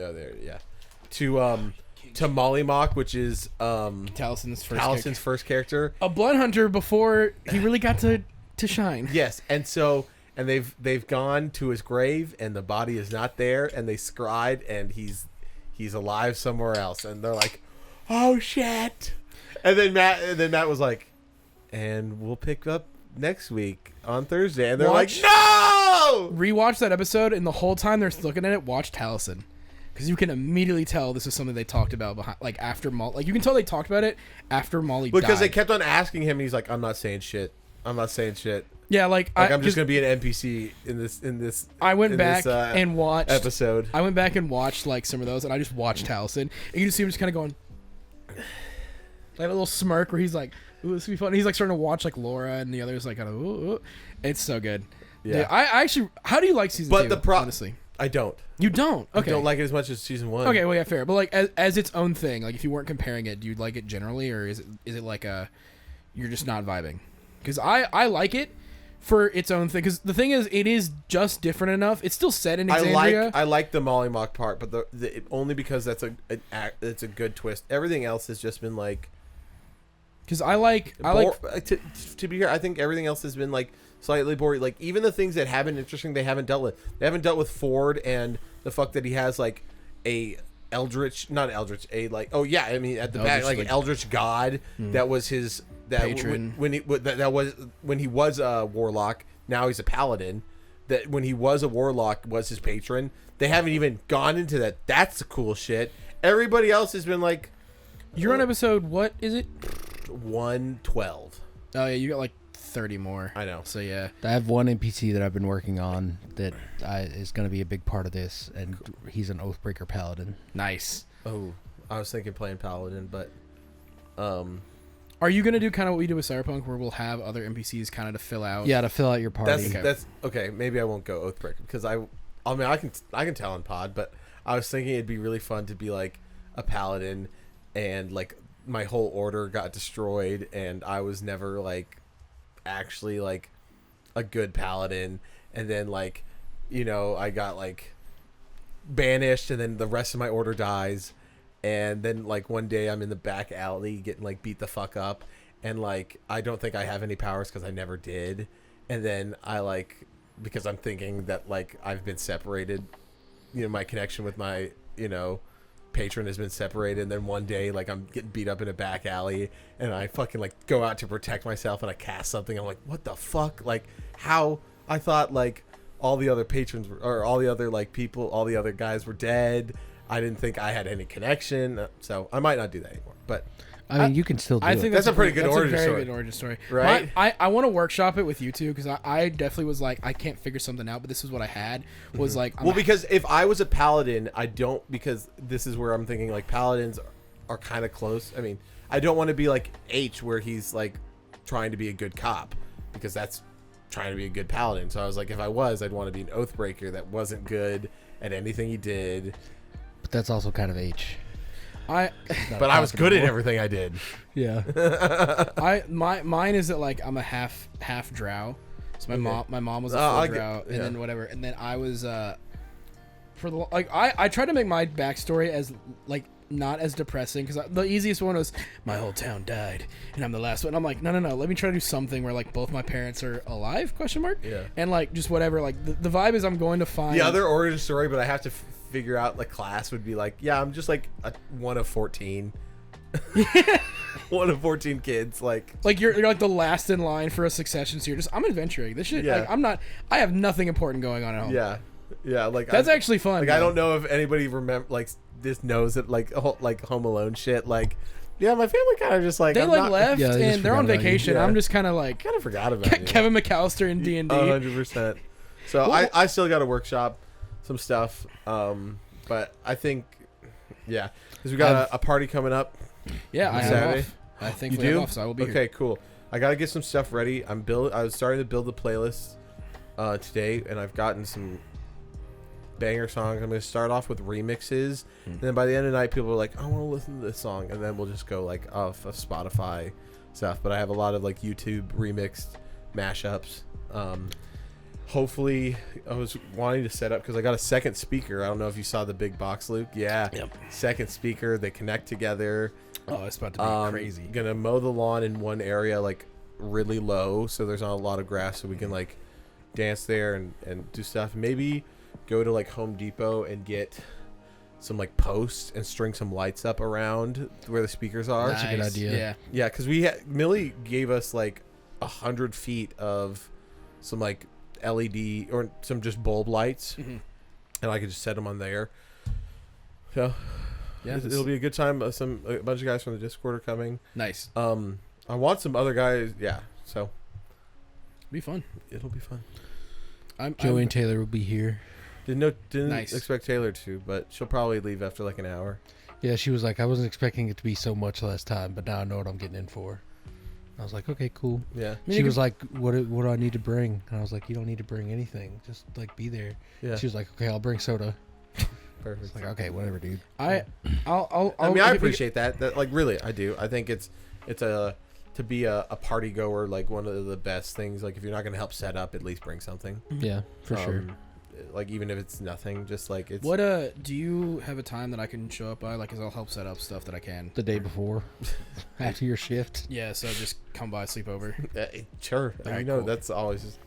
to Molly Mock, which is Talison's first. Allison's first character. A Blood Hunter before he really got to shine. Yes, and they've gone to his grave and the body is not there, and they scried and he's alive somewhere else, and they're like, oh shit. And then Matt was like, and we'll pick up next week on Thursday, and they're Watch- like, no. Rewatch that episode, and the whole time they're looking at it, watch Taliesin. Because you can immediately tell this is something they talked about behind, like after Molly. Like you can tell they talked about it after Molly died. Because they kept on asking him, and he's like, I'm not saying shit. Yeah, Like I'm just gonna be an NPC in this. I went in back this, and watched episode. I went back and watched like some of those, and I just watched Taliesin, and you just see him just kind of going, like a little smirk where he's like, "Ooh, this will be fun." And he's like starting to watch like Laura, and the others like kind of, "Ooh, ooh." It's so good. Yeah. Dude, I actually, how do you like season 2? Honestly, I don't. you don't. Okay. I don't like it as much as season 1. Okay, well, yeah, fair. But like as its own thing, like if you weren't comparing it, do you like it generally, or is it like you're just not vibing? Because I like it for its own thing. Because the thing is, it is just different enough. It's still set in Exandria. I like the Molly Mock part, but only because that's it's a good twist. Everything else has just been like, Because I like to be here. I think everything else has been like slightly boring. Like even the things that have been interesting, they haven't dealt with. They haven't dealt with Ford and the fuck that he has like a not Eldritch, a like I mean at the back like an Eldritch god that was his patron that was when he was a warlock. Now he's a paladin. That when he was a warlock was his patron. They haven't even gone into that. That's the cool shit. Everybody else has been like, you're on episode what is it? 112. Oh yeah, you got like 30 more. I know. So yeah, I have one NPC that I've been working on that is going to be a big part of this, and he's an Oathbreaker paladin. nice. Oh, I was thinking playing paladin, but Are you gonna do kind of what we do with Cyberpunk, where we'll have other NPCs kind of to fill out? Yeah, to fill out your party. that's okay. Maybe I won't go Oathbreaker because I mean I can tell on pod, but I was thinking it'd be really fun to be like a paladin and like my whole order got destroyed and I was never like actually like a good paladin, and then like I got like banished and then the rest of my order dies, and then like one day I'm in the back alley getting like beat the fuck up, and like I don't think I have any powers because I never did, and then I like because I'm thinking that like I've been separated, my connection with my patron has been separated, and then one day like I'm getting beat up in a back alley and I fucking like go out to protect myself and I cast something. I'm like, what the fuck? Like how I thought like all the other patrons or all the other like people, all the other guys were dead. I didn't think I had any connection, so I might not do that anymore. But I mean, you can still do I it. think that's a pretty good origin story. Good origin story, right? I want to workshop it with you too, because I definitely was like, I can't figure something out, but this is what I had was like. Because if I was a paladin, I don't, because this is where I'm thinking like paladins are kind of close. I mean, I don't want to be like H where he's like trying to be a good cop, because that's trying to be a good paladin. So I was like, if I was, I'd want to be an Oathbreaker that wasn't good at anything he did. But that's also kind of H. But I was good at everything I did. Yeah. Mine is that like I'm a half drow. So my mom was a full drow, and then whatever, and then I was for the like I tried to make my backstory as like not as depressing, because the easiest one was my whole town died and I'm the last one. I'm like, no, let me try to do something where like both my parents are alive ? Yeah. And like just whatever, like the vibe is I'm going to find the other origin story, but I have to figure out the class would be like, yeah, I'm just like one of 14. One of 14 kids, like you're like the last in line for a succession, so I'm adventuring this shit. Yeah. Like, I have nothing important going on at home. yeah, like That's actually fun. Like, I don't know if anybody like this knows it, like Home Alone shit. Like, yeah, my family kind of just like they left Yeah, they just and they're on forgot about you. vacation. Yeah. I'm just kind of like kind of forgot about you. Kevin McAllister in D&D. 100%. So Well- I still got to workshop some stuff, but I think because we got a party coming up. Yeah, I Saturday. have off. I think You we have do? off, so I will be Okay, here. cool. I gotta get some stuff ready. I was starting to build the playlist today, and I've gotten some banger songs. I'm gonna start off with remixes, and then by the end of the night, people are like, "I want to listen to this song," and then we'll just go like off of Spotify stuff. But I have a lot of like YouTube remixed mashups. Hopefully, I was wanting to set up because I got a second speaker. I don't know if you saw the big box, Luke. Yeah. Yep. Second speaker. They connect together. Oh, it's about to be crazy. Gonna mow the lawn in one area like really low, so there's not a lot of grass, so we can like dance there and do stuff. Maybe go to like Home Depot and get some like posts and string some lights up around where the speakers are. That's a good idea. Yeah. Yeah, because Millie gave us like 100 feet of some like LED or some just bulb lights, and I could just set them on there. So Yeah, it'll be a good time. A bunch of guys from the Discord are coming. Nice. I want some other guys. Yeah, so Be fun. it'll be fun. Joey and Taylor will be here. Didn't Nice. expect Taylor to, but she'll probably leave after like an hour. Yeah, she was like, I wasn't expecting it to be so much last time, but now I know what I'm getting in for. I was like, okay, cool. Yeah, She was like, what do I need to bring? And I was like, you don't need to bring anything. Just like be there. yeah, She was like, okay, I'll bring soda. perfect. It's like, okay, whatever, dude. I'll I mean, I appreciate that. That like really, I do. I think it's to be a party goer. Like one of the best things. Like if you're not gonna help set up, at least bring something. Yeah, for sure. like even if it's nothing, just like it's. What do you have a time that I can show up by? Like, 'cause I'll help set up stuff that I can. The day before, after your shift. Yeah, so just come by, sleep over. Sure, Alright, no, cool. that's always.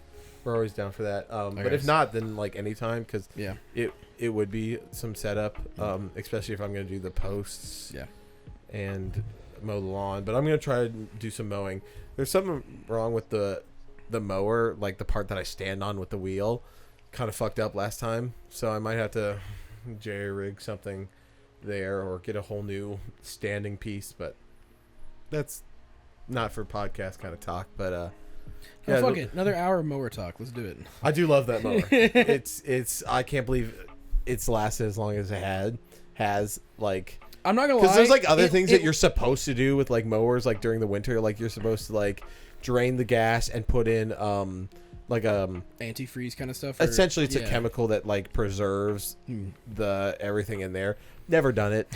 We're always down for that. But Okay. if not, then like anytime, because Yeah. it would be some setup, especially if I'm gonna do the posts. Yeah. And mow the lawn, but I'm gonna try to do some mowing. There's something wrong with the mower, like the part that I stand on with the wheel, kind of fucked up last time. So I might have to jerry rig something there or get a whole new standing piece. But that's not for podcast kind of talk. But Oh, fuck it. Another hour of mower talk. Let's do it. I do love that mower. it's I can't believe it's lasted as long as it has like. I'm not gonna lie. Because there's like other things that you're supposed to do with like mowers, like during the winter, like you're supposed to like drain the gas and put in like antifreeze kind of stuff. Or, essentially it's a chemical that like preserves the everything in there. Never done it.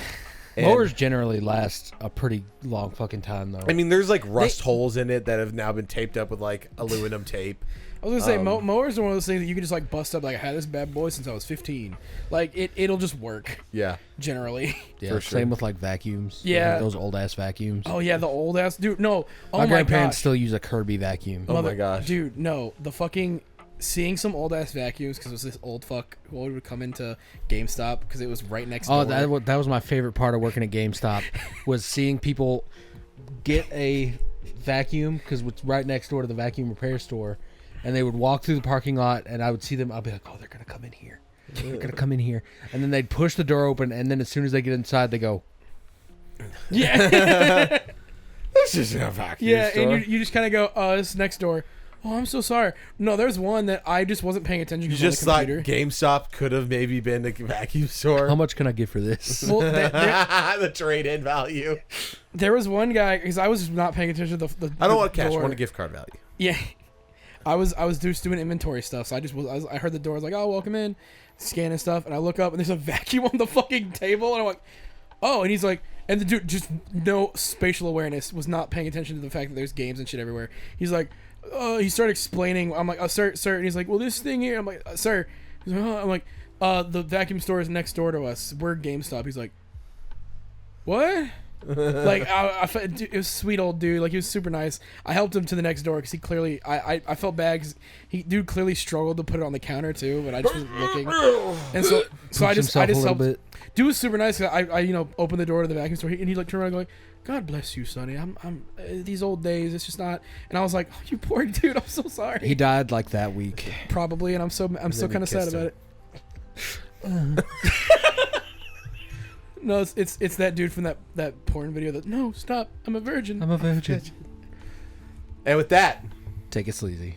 And, Mowers generally last a pretty long fucking time though. I mean, there's like rust holes in it that have now been taped up with like aluminum tape. I was gonna say mowers are one of those things that you can just like bust up. Like I had this bad boy since I was 15. Like it'll just work Yeah. generally. yeah, for sure. same with like vacuums. Yeah. Like those old ass vacuums. Oh yeah, the old ass dude. No, oh my my grandparents gosh. still use a Kirby vacuum. Oh my gosh. dude, no, the fucking seeing some old ass vacuums because it was this old fuck who would come into GameStop because it was right next door. Oh, that was my favorite part of working at GameStop was seeing people get a vacuum because it's right next door to the vacuum repair store, and they would walk through the parking lot, and I would see them. I'd be like, "Oh, they're gonna come in here. They're gonna come in here," and then they'd push the door open, and then as soon as they get inside, they go, Yeah, This isn't a vacuum yeah, store. and you just kind of go, "Oh, this is next door." Oh, I'm so sorry. No, there's one that I just wasn't paying attention. You 'cause on the just thought computer. GameStop could have maybe been a vacuum store. "How much can I get for this?" Well, The trade-in value. there was one guy because I was not paying attention to the I don't want cash. I door. want a gift card value. Yeah, I was just doing inventory stuff, so I heard the door. I was like, "Oh, welcome in," scanning stuff, and I look up and there's a vacuum on the fucking table, and I'm like, "Oh," and he's like, and the dude just no spatial awareness, was not paying attention to the fact that there's games and shit everywhere. He's like, he started explaining. I'm like, "Oh, sir," and he's like, "Well, this thing here." I'm like, "Sir," he's like, "Oh." I'm like, "The vacuum store is next door to us. We're GameStop." He's like, "What?" Like it was a sweet old dude. Like he was super nice. I helped him to the next door because he clearly I felt bad because dude clearly struggled to put it on the counter too, but I just wasn't looking. And so I just helped. bit. Dude was super nice. I opened the door to the vacuum store and he like turned around going, "God bless you, Sonny. I'm these old days. It's just not." And I was like, "Oh, you poor dude. I'm so sorry." He died like that week. Probably, and I'm still then kind you of sad kissed about it. No, it's that dude from that porn video that no, stop, I'm a virgin. I'm a virgin. And with that, Take it sleazy.